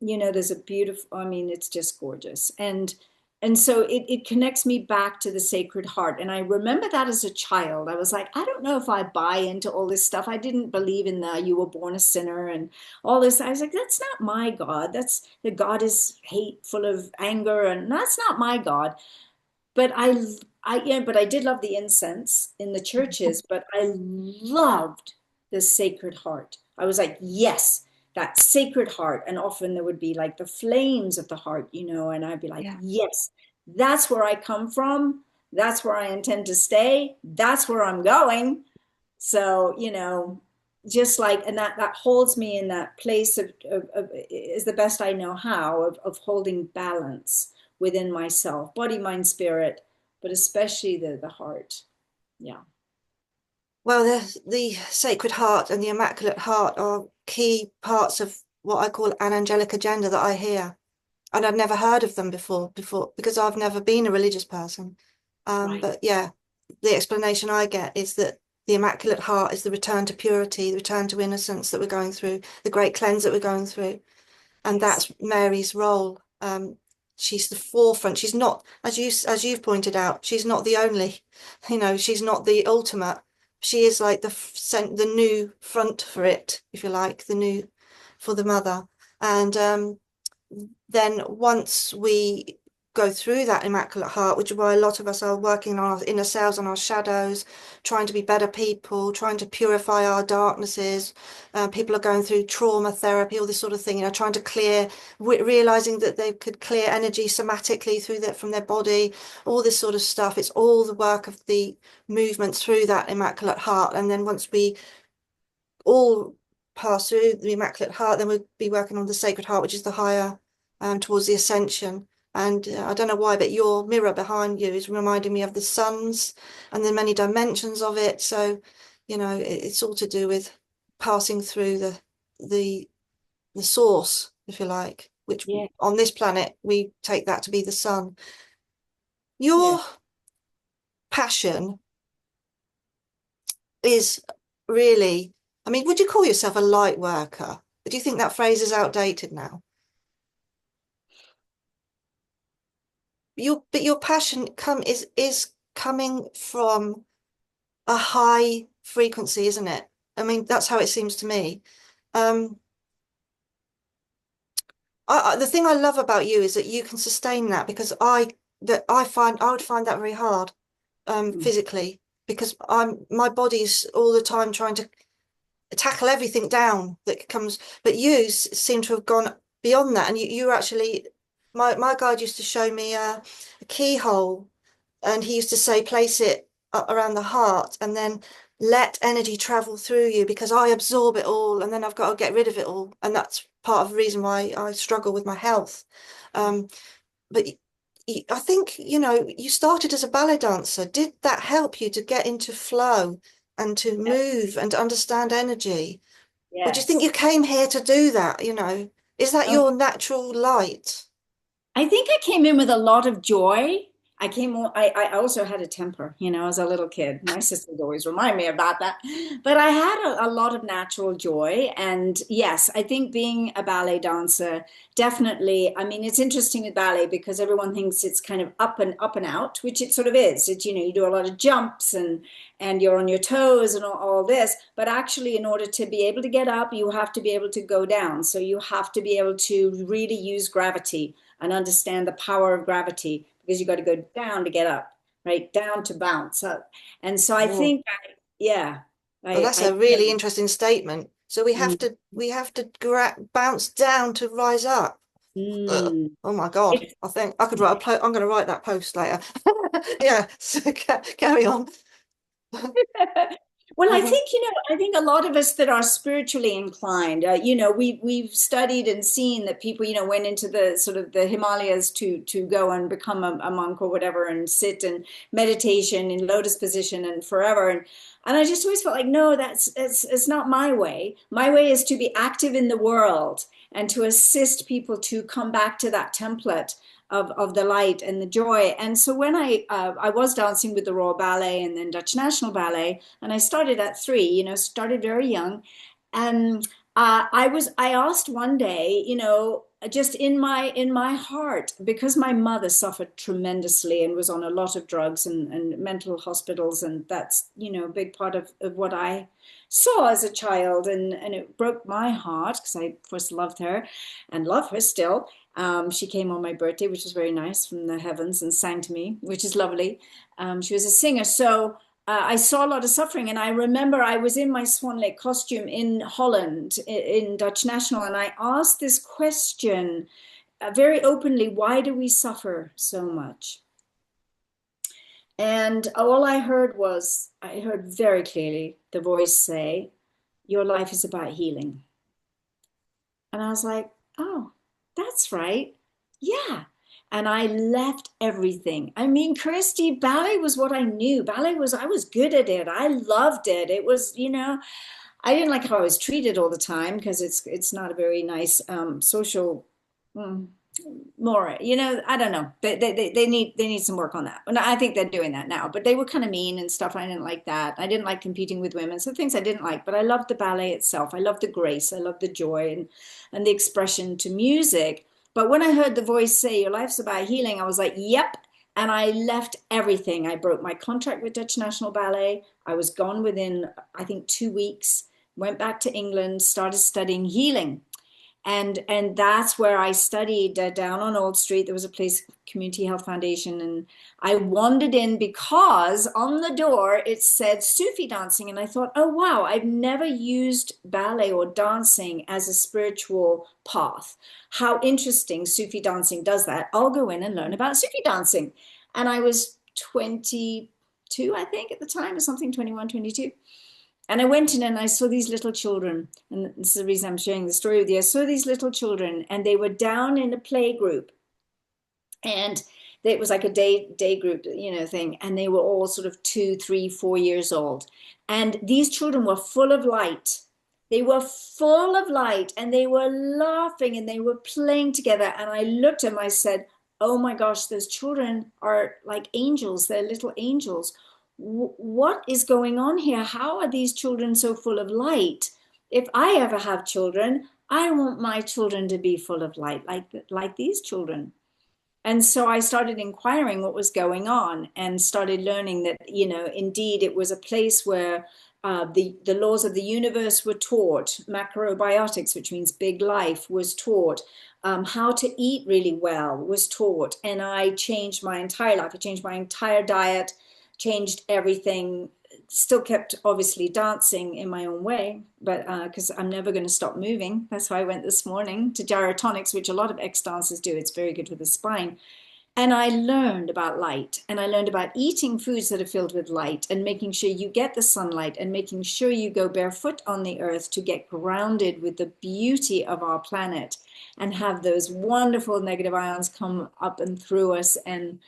there's a beautiful, I mean, it's just gorgeous. And so it connects me back to the Sacred Heart. And I remember that as a child. I was like, I don't know if I buy into all this stuff. I didn't believe in the you were born a sinner and all this. I was like, that's not my God. That's the God is hate, full of anger, and that's not my God. But but I did love the incense in the churches, but I loved the Sacred Heart. I was like, yes, that Sacred Heart. And often there would be like the flames of the heart, and I'd be like, Yeah. yes, that's where I come from. That's where I intend to stay. That's where I'm going. So, just like, and that holds me in that place of is the best I know how of holding balance within myself, body, mind, spirit, but especially the heart. Yeah. Well, the Sacred Heart and the Immaculate Heart are key parts of what I call an angelic agenda that I hear. And I'd never heard of them before because I've never been a religious person. Right. But yeah, the explanation I get is that the Immaculate Heart is the return to purity, the return to innocence that we're going through, the great cleanse that we're going through. And Yes. that's Mary's role. She's the forefront. She's not, as you've pointed out, she's not the only, she's not the ultimate. She is like the new front for it, if you like, the new for the mother. And then once we go through that Immaculate Heart, which is why a lot of us are working on our inner selves and our shadows, trying to be better people, trying to purify our darknesses. People are going through trauma therapy, all this sort of thing, trying to clear, realizing that they could clear energy somatically through that from their body, all this sort of stuff. It's all the work of the movement through that Immaculate Heart. And then once we all pass through the Immaculate Heart, then we'll be working on the Sacred Heart, which is the higher towards the ascension. And I don't know why, but your mirror behind you is reminding me of the suns and the many dimensions of it. So, it's all to do with passing through the source, if you like, which Yeah. on this planet we take that to be the sun. Yeah. Your passion is really, I mean, would you call yourself a light worker? Do you think that phrase is outdated now? But your passion is coming from a high frequency, isn't it? I mean, that's how it seems to me. Um, the thing I love about you is that you can sustain that because I would find that very hard Mm. physically because my body's all the time trying to tackle everything down that comes. But you seem to have gone beyond that, and you actually. My guide used to show me a keyhole, and he used to say, place it around the heart, and then let energy travel through you because I absorb it all, and then I've got to get rid of it all, and that's part of the reason why I struggle with my health. Um, but I think, you started as a ballet dancer. Did that help you to get into flow and to move and to understand energy? Or do you think Yes. you came here to do that? Is that Oh, your natural light? I think I came in with a lot of joy. I also had a temper, as a little kid. My sisters always remind me about that. But I had a lot of natural joy. And yes, I think being a ballet dancer, definitely, I mean, it's interesting with ballet because everyone thinks it's kind of up and out, which it sort of is. It's, you do a lot of jumps and you're on your toes and all this. But actually, in order to be able to get up, you have to be able to go down. So you have to be able to really use gravity and understand the power of gravity because you got to go down to get up, right? Down to bounce up. And so I Oh, think, yeah, well, that's I a really interesting statement. So we have mm, to we have to bounce down to rise up. mm. Oh my God. It's I think I could write a post. I'm going to write that post later. Yeah, so carry on. Well, I Mhm. think, I think a lot of us that are spiritually inclined, we've studied and seen that people, went into the sort of the Himalayas to go and become a monk or whatever and sit and meditation in lotus position and forever. And I just always felt like, no, it's not my way. My way is to be active in the world and to assist people to come back to that template of the light and the joy. And so when I was dancing with the Royal Ballet and then Dutch National Ballet, and I started at 3, started very young. And I asked one day, just in my heart, because my mother suffered tremendously and was on a lot of drugs and mental hospitals, and that's, a big part of what I saw as a child. And it broke my heart because I first loved her and love her still. She came on my birthday, which was very nice, from the heavens, and sang to me, which is lovely. She was a singer. So I saw a lot of suffering. And I remember I was in my Swan Lake costume in Holland, in Dutch National, and I asked this question very openly: why do we suffer so much? And all I heard very clearly the voice say, your life is about healing. And I was like, oh, that's right. Yeah. And I left everything. I mean, Kirsty, ballet was what I knew. I was good at it. I loved it. It was, I didn't like how I was treated all the time because it's not a very nice social mm, more, I don't know. They need some work on that. And I think they're doing that now. But they were kind of mean and stuff. I didn't like that. I didn't like competing with women. So things I didn't like. But I loved the ballet itself. I loved the grace. I loved the joy and the expression to music. But when I heard the voice say, your life's about healing, I was like, yep. And I left everything. I broke my contract with Dutch National Ballet. I was gone within, I think, 2 weeks. Went back to England, started studying healing, and that's where I studied down on Old Street. There was a place, Community Health Foundation, and I wandered in because on the door it said Sufi dancing, and I thought, oh wow, I've never used ballet or dancing as a spiritual path. How interesting! Sufi dancing does that. I'll go in and learn about Sufi dancing. And I was 22, I think, at the time, or something, 21, 22. And I went in and I saw these little children, and this is the reason I'm sharing the story with you. I saw these little children, and they were down in a play group, and it was like a day group, thing, and they were all sort of 2, 3, 4 years old, and these children were full of light. They were full of light, and they were laughing, and they were playing together. And I looked at them, I said, "Oh my gosh, those children are like angels. They're little angels. What is going on here? How are these children so full of light? If I ever have children, I want my children to be full of light, like these children." And so I started inquiring what was going on and started learning that, indeed it was a place where the laws of the universe were taught, macrobiotics, which means big life, was taught, how to eat really well was taught. And I changed my entire life. I changed my entire diet, changed everything, still kept obviously dancing in my own way, but because I'm never going to stop moving. That's why I went this morning to gyrotonics, which a lot of ex dancers do. It's very good for the spine. And I learned about light, and I learned about eating foods that are filled with light and making sure you get the sunlight and making sure you go barefoot on the earth to get grounded with the beauty of our planet and have those wonderful negative ions come up and through us, and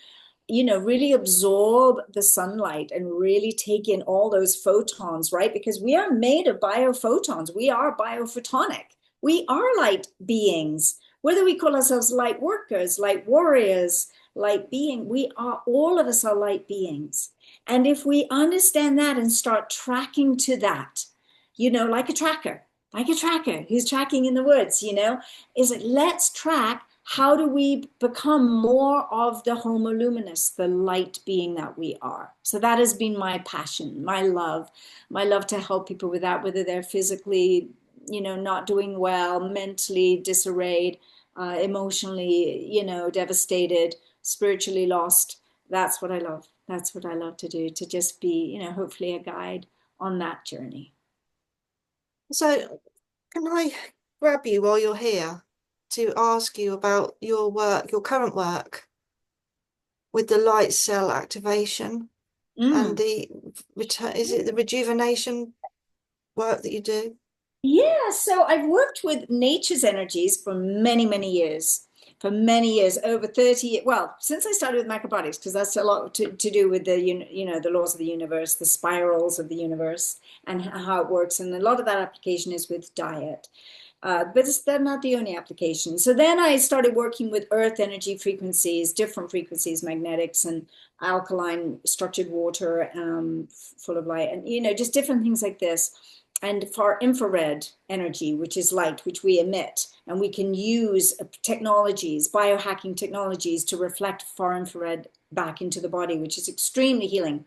really absorb the sunlight and really take in all those photons, right? Because we are made of biophotons. We are biophotonic. We are light beings. Whether we call ourselves light workers, light warriors, light being, we are, all of us are light beings. And if we understand that and start tracking to that, like a tracker who's tracking in the woods, is it, let's track, how do we become more of the homo luminous, the light being that we are? So that has been my passion, my love to help people with that, whether they're physically, not doing well, mentally disarrayed, emotionally, devastated, spiritually lost. That's what I love. That's what I love to do, to just be, hopefully a guide on that journey. So, can I grab you while you're here to ask you about your work, your current work with the light cell activation and Mm. the Is it the rejuvenation work that you do? Yeah, so I've worked with nature's energies for many, many years. For many years, over 30, well, since I started with macrobiotics, because that's a lot to do with the, the laws of the universe, the spirals of the universe, and how it works. And a lot of that application is with diet. But they're not the only application. So then I started working with earth energy frequencies, different frequencies, magnetics and alkaline structured water, full of light, and just different things like this. And for infrared energy, which is light, which we emit, and we can use technologies, biohacking technologies, to reflect far infrared back into the body, which is extremely healing.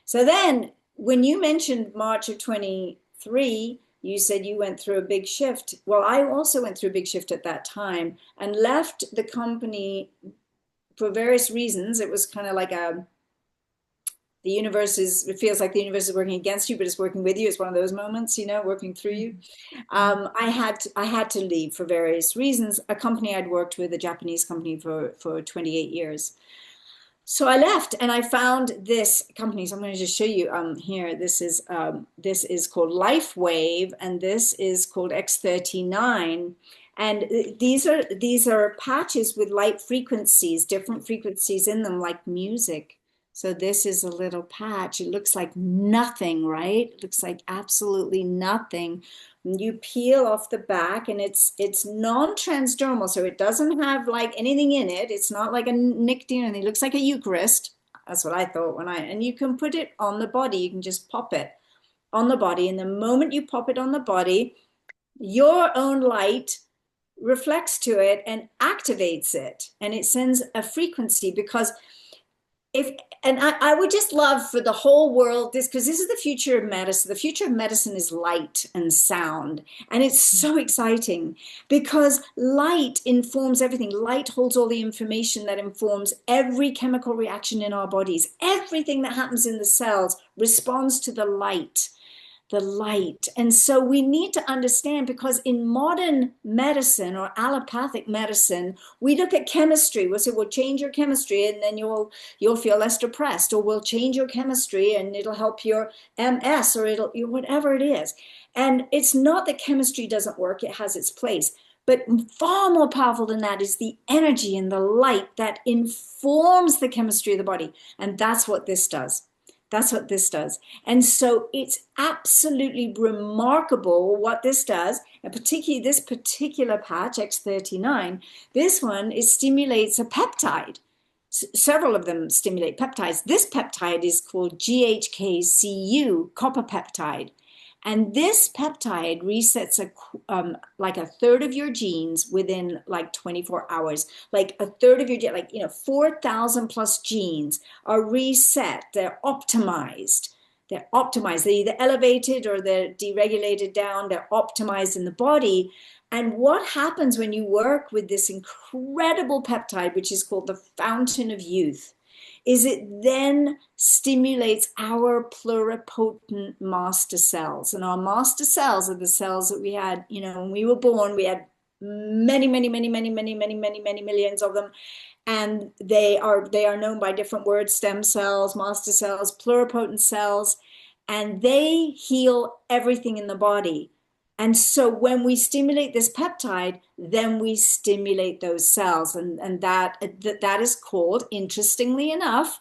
So then, when you mentioned March of 23, you said you went through a big shift. Well, I also went through a big shift at that time and left the company for various reasons. It was kind of like it feels like the universe is working against you, but it's working with you. It's one of those moments, working through you. I had to leave for various reasons. A company I'd worked with, a Japanese company for 28 years. So I left and I found this company. So I'm going to just show you here. This is called LifeWave, and this is called X39. And these are patches with light frequencies, different frequencies in them, like music. So this is a little patch. It looks like nothing, right? It looks like absolutely nothing. You peel off the back, and it's non-transdermal, so it doesn't have like anything in it. It's not like a nicotine, and it looks like a Eucharist. That's what I thought and you can put it on the body. You can just pop it on the body, and the moment you pop it on the body, your own light reflects to it and activates it, and it sends a frequency. Because if and I would just love for the whole world this, because this is the future of medicine. The future of medicine is light and sound, and it's so exciting because light informs everything. Light holds all the information that informs every chemical reaction in our bodies. Everything that happens in the cells responds to the light. And so we need to understand, because in modern medicine or allopathic medicine, we look at chemistry. We'll say, we'll change your chemistry and then you'll feel less depressed, or we'll change your chemistry and it'll help your MS, or it'll whatever it is. And it's not that chemistry doesn't work, it has its place. But far more powerful than that is the energy and the light that informs the chemistry of the body. And that's what this does. That's what this does. And so it's absolutely remarkable what this does, and particularly this particular patch, X39, this one, it stimulates a peptide. Several of them stimulate peptides. This peptide is called GHKCU, copper peptide. And this peptide resets like a third of your genes within like 24 hours. Like a third of your, 4,000 plus genes are reset. They're optimized. They're optimized. They're either elevated or they're deregulated down. They're optimized in the body. And what happens when you work with this incredible peptide, which is called the fountain of youth, is it then stimulates our pluripotent master cells. And our master cells are the cells that we had, when we were born. We had many, many, many, many, many, many, many, many millions of them. And they are known by different words: stem cells, master cells, pluripotent cells, and they heal everything in the body. And so when we stimulate this peptide, then we stimulate those cells. And that is called, interestingly enough,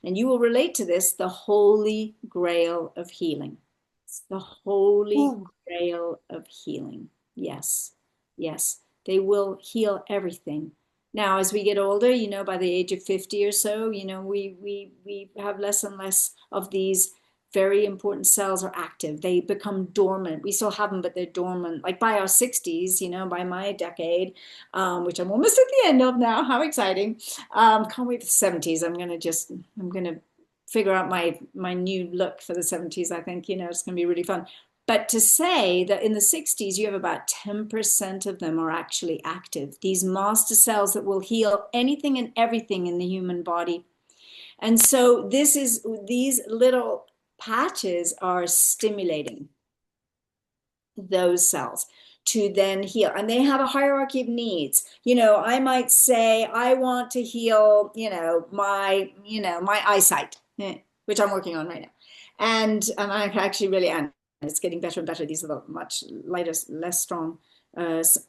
and you will relate to this, the holy grail of healing. It's the holy Ooh. grail of healing. Yes, yes, they will heal everything. Now, as we get older, by the age of 50 or so, we have less and less of these very important cells are active. They become dormant. We still have them, but they're dormant. Like by our 60s, by my decade, which I'm almost at the end of now. How exciting. Can't wait for the 70s. I'm going to figure out my new look for the 70s. I think, it's going to be really fun. But to say that in the 60s, you have about 10% of them are actually active. These master cells that will heal anything and everything in the human body. And so these little patches are stimulating those cells to then heal, and they have a hierarchy of needs. I might say I want to heal my eyesight, which I'm working on right now. And I actually really am. It's getting better and better. These are the much lighter, less strong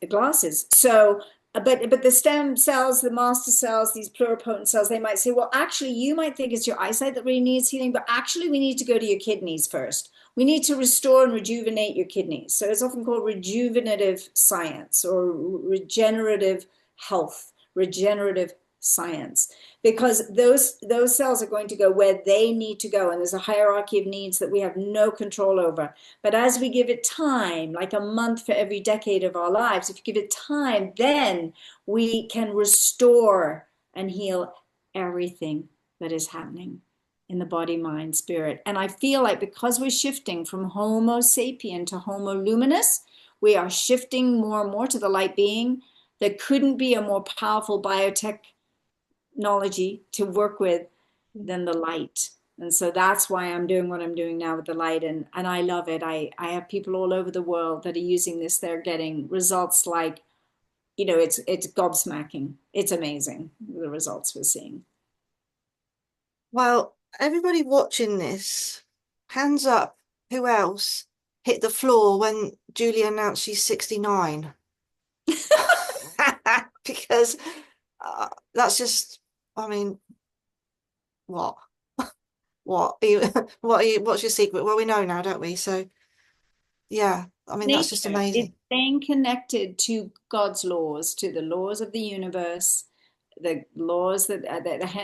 glasses. So, but the stem cells, the master cells, these pluripotent cells, they might say, well, actually, you might think it's your eyesight that really needs healing, but actually, we need to go to your kidneys first. We need to restore and rejuvenate your kidneys. So it's often called rejuvenative science or regenerative health, regenerative science, because those cells are going to go where they need to go, and there's a hierarchy of needs that we have no control over. But as we give it time, like a month for every decade of our lives, if you give it time, then we can restore and heal everything that is happening in the body, mind, spirit. And I feel like because we're shifting from Homo sapien to Homo luminous, we are shifting more and more to the light being. There couldn't be a more powerful biotech technology to work with than the light. And so that's why I'm doing what I'm doing now with the light. And I love it. I have people all over the world that are using this. They're getting results like, it's gobsmacking. It's amazing, the results we're seeing. Well, everybody watching this, hands up, who else hit the floor when Julie announced she's 69? Because that's just, I mean, what? What are you, what's your secret? Well, we know now, don't we? So, yeah, I mean, that's just Nature is amazing. staying connected to God's laws, to the laws of the universe, the laws that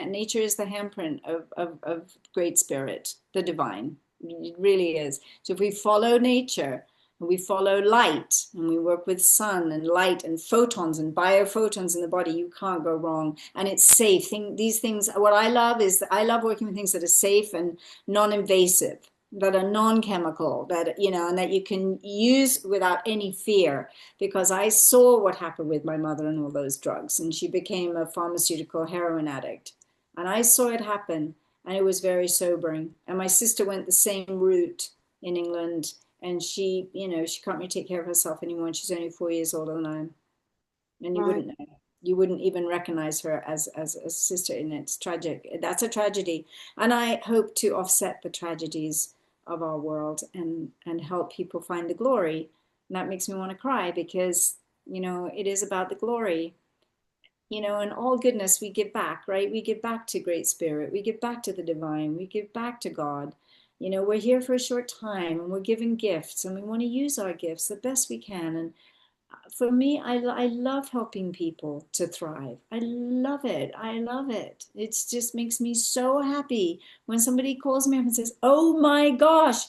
nature is the handprint of Great Spirit, the divine. It really is. So if we follow nature, and we follow light, and we work with sun and light and photons and biophotons in the body, you can't go wrong. And it's safe. These things, what I love is I love working with things that are safe and non-invasive, that are non-chemical, that, and that you can use without any fear. Because I saw what happened with my mother and all those drugs, and she became a pharmaceutical heroin addict. And I saw it happen, and it was very sobering. And my sister went the same route in England, and she can't really take care of herself anymore, and she's only 4 years older than I am. And you Right. wouldn't know. You wouldn't even recognize her as a sister, and it's tragic. That's a tragedy. And I hope to offset the tragedies of our world and help people find the glory. And that makes me want to cry because, it is about the glory. And all goodness we give back, right? We give back to Great Spirit. We give back to the divine. We give back to God. We're here for a short time, and we're given gifts, and we want to use our gifts the best we can. And for me, I love helping people to thrive. I love it. I love it. It just makes me so happy when somebody calls me up and says, oh my gosh,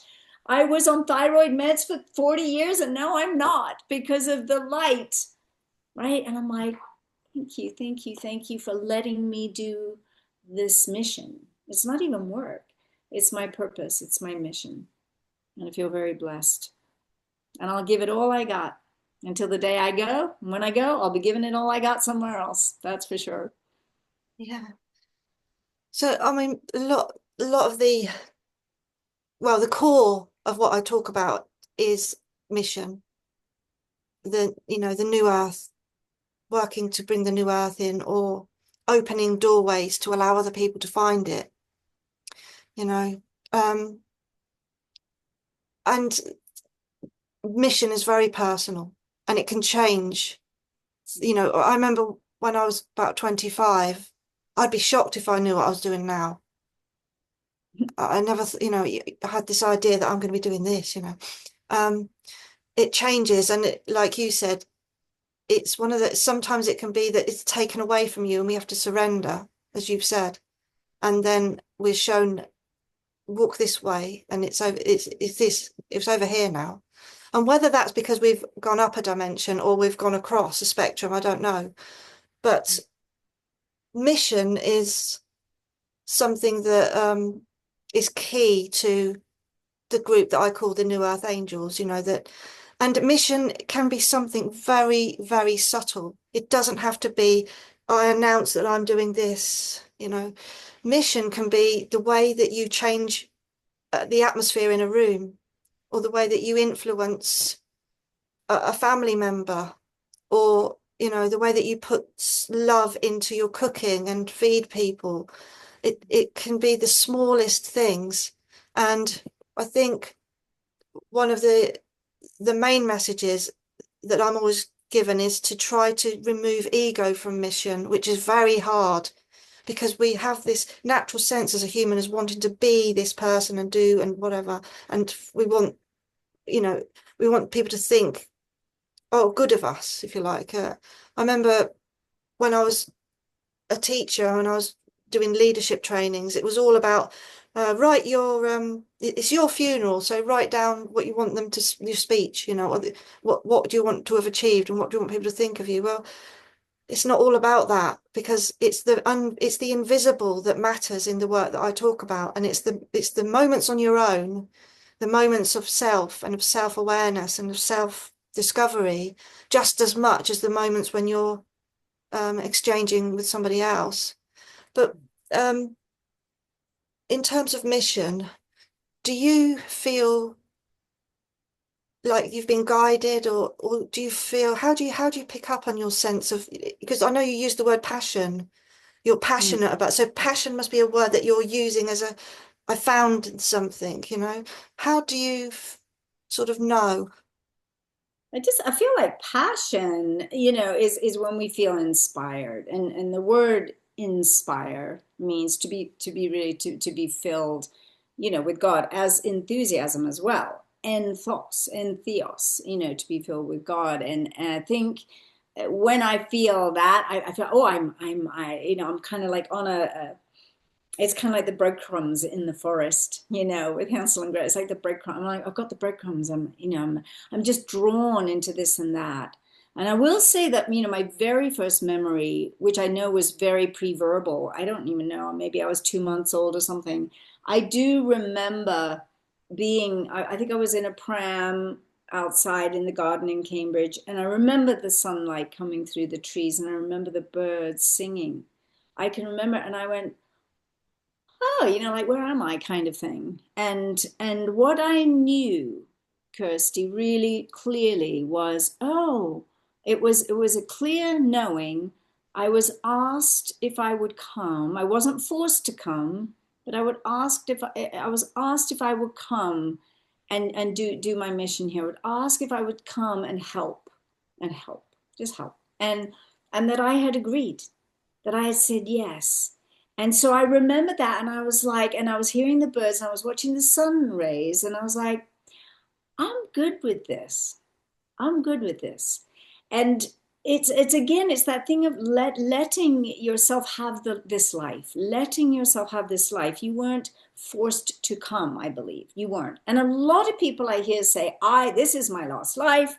I was on thyroid meds for 40 years and now I'm not because of the light, right? And I'm like, thank you, thank you, thank you for letting me do this mission. It's not even work. It's my purpose. It's my mission. And I feel very blessed. And I'll give it all I got until the day I go. And when I go, I'll be giving it all I got somewhere else. That's for sure. Yeah. So, I mean, a lot of the core of what I talk about is mission, the new earth, working to bring the new earth in, or opening doorways to allow other people to find it, you know. And mission is very personal, and it can change. I remember when I was about 25, I'd be shocked if I knew what I was doing now. I never, I had this idea that I'm going to be doing this. Um, it changes, and like you said, it's one of the, sometimes it can be that it's taken away from you and we have to surrender, as you've said. And then we're shown, walk this way, and it's over here now. And whether that's because we've gone up a dimension or we've gone across a spectrum, I don't know. But mission is something that is key to the group that I call the New Earth Angels, and mission can be something very, very subtle. It doesn't have to be, I announce that I'm doing this. Mission can be the way that you change the atmosphere in a room, or the way that you influence a family member, or the way that you put love into your cooking and feed people. It can be the smallest things, And I think one of the main messages that I'm always given is to try to remove ego from mission, which is very hard because we have this natural sense as a human as wanting to be this person and do and whatever. And we want, we want people to think, oh, good of us, if you like. I remember when I was a teacher and I was doing leadership trainings, it was all about write your it's your funeral, so write down what you want them to your speech, what do you want to have achieved and what do you want people to think of you. Well, it's not all about that, because it's the invisible that matters in the work that I talk about, and it's the moments on your own, the moments of self and of self-awareness and of self-discovery, just as much as the moments when you're exchanging with somebody else. But in terms of mission, do you feel like you've been guided, or do you feel, how do you pick up on your sense of, because I know you use the word passion, you're Mm. passionate about, so passion must be a word that you're using as I found something, how do you sort of know? I feel like passion, is when we feel inspired. And the word inspire means to be really to be filled, with God, as enthusiasm as well. And theos, to be filled with God. And I think when I feel that, I feel, oh, I'm kind of like on it's kind of like the breadcrumbs in the forest, with Hansel and Gretel. It's like the breadcrumbs. I'm like, I've got the breadcrumbs. I'm just drawn into this and that. And I will say that, my very first memory, which I know was very pre-verbal, I don't even know, maybe I was 2 months old or something. I do remember I think I was in a pram outside in the garden in Cambridge, and I remember the sunlight coming through the trees, and I remember the birds singing. I can remember, and I went, oh, like, where am I, kind of thing. And what I knew, Kirsty, really clearly was, oh, it was a clear knowing. I was asked if I would come. I wasn't forced to come, but I was asked if I would come and do my mission here. I would ask if I would come and help, just help. And that I had agreed, that I had said yes. And so I remember that, and I was like, and I was hearing the birds, and I was watching the sun rays, and I was like, I'm good with this. I'm good with this. And it's again, it's that thing of letting yourself have this life, letting yourself have this life. You weren't forced to come, I believe. You weren't. And a lot of people I hear say, this is my last life.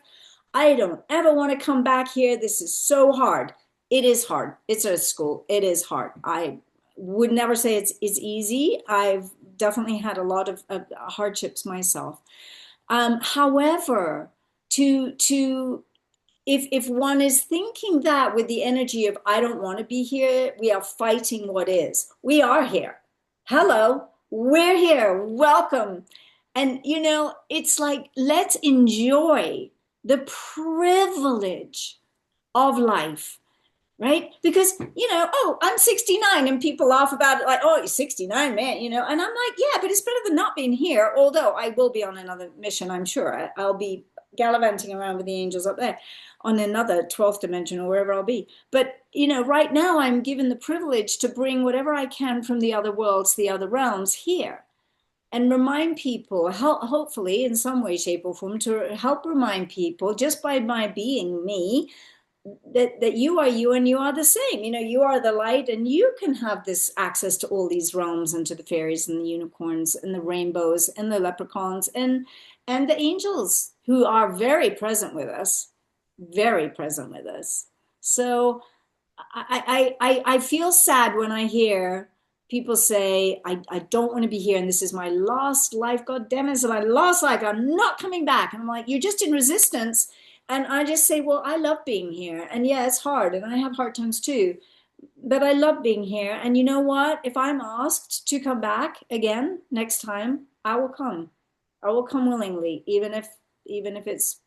I don't ever want to come back here. This is so hard. It is hard. It's a school. It is hard. I would never say it's easy. I've definitely had a lot of hardships myself. However, to if one is thinking that with the energy of I don't want to be here, we are fighting what is. We are here. Hello, we're here. Welcome. And it's like, let's enjoy the privilege of life, right? Because, oh, I'm 69, and people laugh about it like, oh, you're 69, man, and I'm like, yeah, but it's better than not being here. Although I will be on another mission, I'm sure. I'll be gallivanting around with the angels up there on another 12th dimension or wherever I'll be. But, right now I'm given the privilege to bring whatever I can from the other worlds, the other realms here, and remind people, hopefully in some way, shape, or form, to help remind people just by my being me, that you are you, and you are the same. You are the light, and you can have this access to all these realms, and to the fairies and the unicorns and the rainbows and the leprechauns and the angels, who are very present with us, very present with us. So I feel sad when I hear people say, I don't want to be here, and this is my last life. God damn it, it's my last life. I'm not coming back. And I'm like, you're just in resistance. And I just say, well, I love being here. And yeah, it's hard, and I have hard times too. But I love being here. And you know what? If I'm asked to come back again next time, I will come. I will come willingly, even if it's,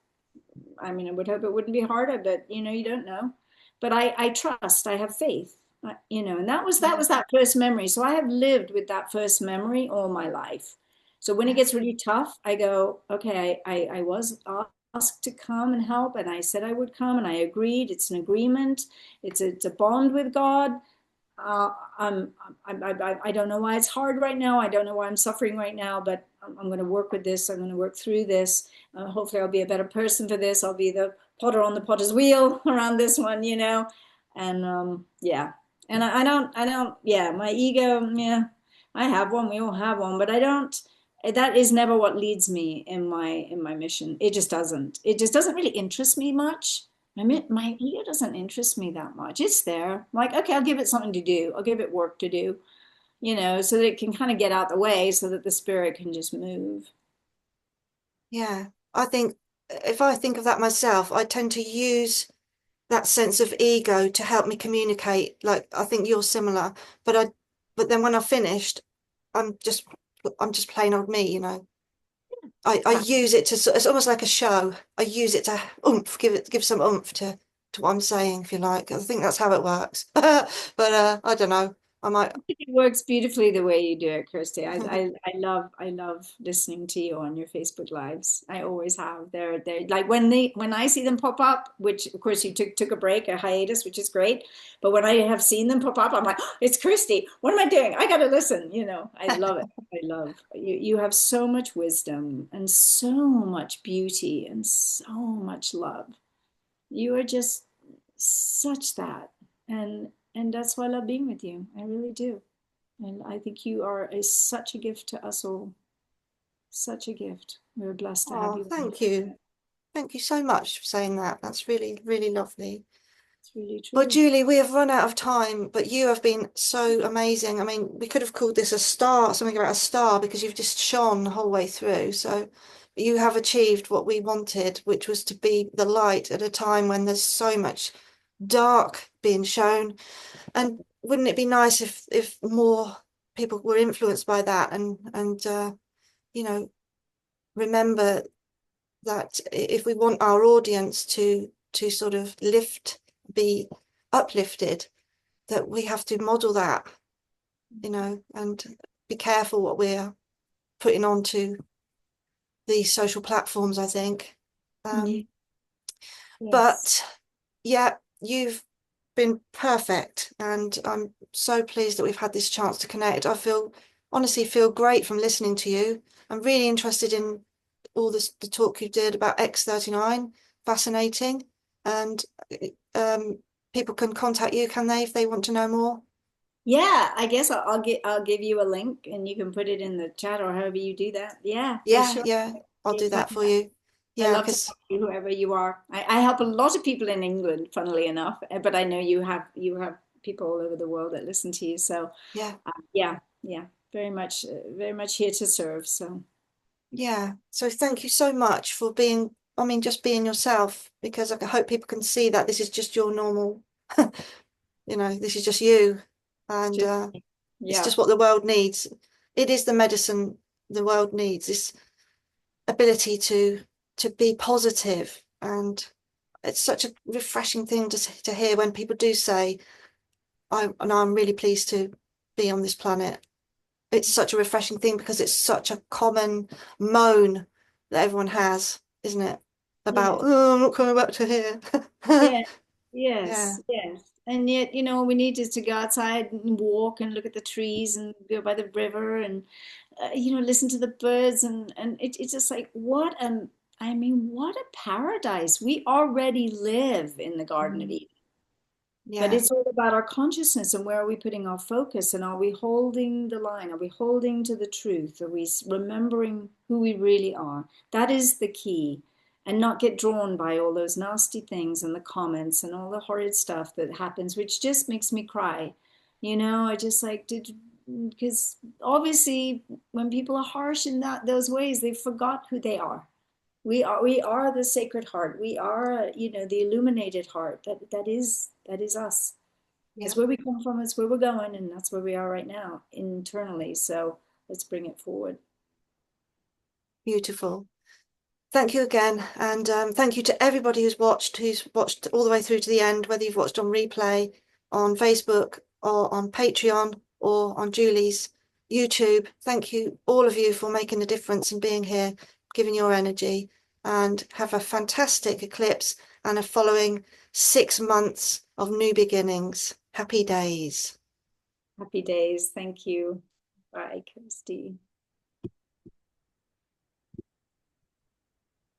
I mean, I would hope it wouldn't be harder, but you don't know. But I trust, I have faith, and that was Yeah. that first memory. So I have lived with that first memory all my life. So when it gets really tough, I go, okay, I was asked to come and help, and I said I would come, and I agreed. It's an agreement. It's a bond with God. Uh, I'm, I don't know why it's hard right now. I don't know why I'm suffering right now, but I'm going to work with this. I'm going to work through this. Hopefully, I'll be a better person for this. I'll be the potter on the potter's wheel around this one, you know. And yeah, and yeah, my ego, yeah, I have one. We all have one, but I don't. That is never what leads me in my mission. It just doesn't. It just doesn't really interest me much. My ego doesn't interest me that much. It's there. I'm like, okay, I'll give it something to do. I'll give it work to do, you know, so that it can kind of get out the way so that the spirit can just move. Yeah, I think if I think of that myself, I tend to use that sense of ego to help me communicate. Like I think you're similar, but then when I've finished, I'm just I'm just plain old me, you know. I use it to it's almost like a show. I use it to give some oomph to what I'm saying, if you like. I think that's how it works. But I don't know. I might. It works beautifully the way you do it, Kirsty. I love listening to you on your Facebook lives. I always have. They're like when I see them pop up, which of course you took a break, a hiatus, which is great. But when I have seen them pop up, I'm like, oh, it's Kirsty. What am I doing? I gotta listen. You know, I love it. I love you. You have so much wisdom and so much beauty and so much love. You are just such that. And that's why I love being with you. I really do. And I think you are such a gift to us all. Such a gift. We're blessed to have Oh, you. thank you. Thank you so much for saying that. That's really, really lovely. It's really Well, true. Julie, we have run out of time, but you have been so amazing. I mean, we could have called this a star, something about a star, because you've just shone the whole way through. So you have achieved what we wanted, which was to be the light at a time when there's so much dark being shown. And wouldn't it be nice if more people were influenced by that and you know, remember that if we want our audience to sort of be uplifted, that we have to model that, you know, and be careful what we're putting onto these social platforms, I think. Yeah. Yes. But yeah, you've been perfect, and I'm so pleased that we've had this chance to connect. I honestly feel great from listening to you. I'm really interested in all the talk you did about X39, fascinating. And um, people can contact you, can they, if they want to know more? Yeah, I guess I'll give you a link and you can put it in the chat or however you do that. Yeah, for Yeah, sure. yeah, I'll do My that for you. I Yeah, love to because talk to you, whoever you are. I help a lot of people in England, funnily enough, but I know you have people all over the world that listen to you. So yeah, yeah, yeah, very much here to serve. So yeah. So thank you so much for being, I mean, just being yourself, because I hope people can see that this is just your normal, you know, this is just you. And just it's yeah, just what the world needs. It is the medicine the world needs, this ability to be positive. And it's such a refreshing thing to hear when people do say, I'm really pleased to be on this planet. It's such a refreshing thing because it's such a common moan that everyone has, isn't it? About, yeah, oh, I'm not coming back to here. yeah, Yeah, yes, yes. And yet, you know, we need to go outside and walk and look at the trees and go by the river and you know, listen to the birds and it's just like I mean, what a paradise. We already live in the Garden of mm, Eden. But yeah, it's all about our consciousness and where are we putting our focus and are we holding the line? Are we holding to the truth? Are we remembering who we really are? That is the key. And not get drawn by all those nasty things and the comments and all the horrid stuff that happens, which just makes me cry. You know, I just like did because obviously when people are harsh in those ways, they forgot who they are. We are the sacred heart. We are, you know, the illuminated heart. That is us. yeah, It's where we come from, it's where we're going, and that's where we are right now internally. So let's bring it forward. beautiful. Thank you again. And thank you to everybody who's watched all the way through to the end, whether you've watched on replay, on Facebook, or on Patreon, or on Julie's. YouTube, thank you, all of you, for making a difference and being here, giving your energy, and have a fantastic eclipse and a following 6 months of new beginnings. Happy days. Happy days. Thank you. Bye, Kirsty.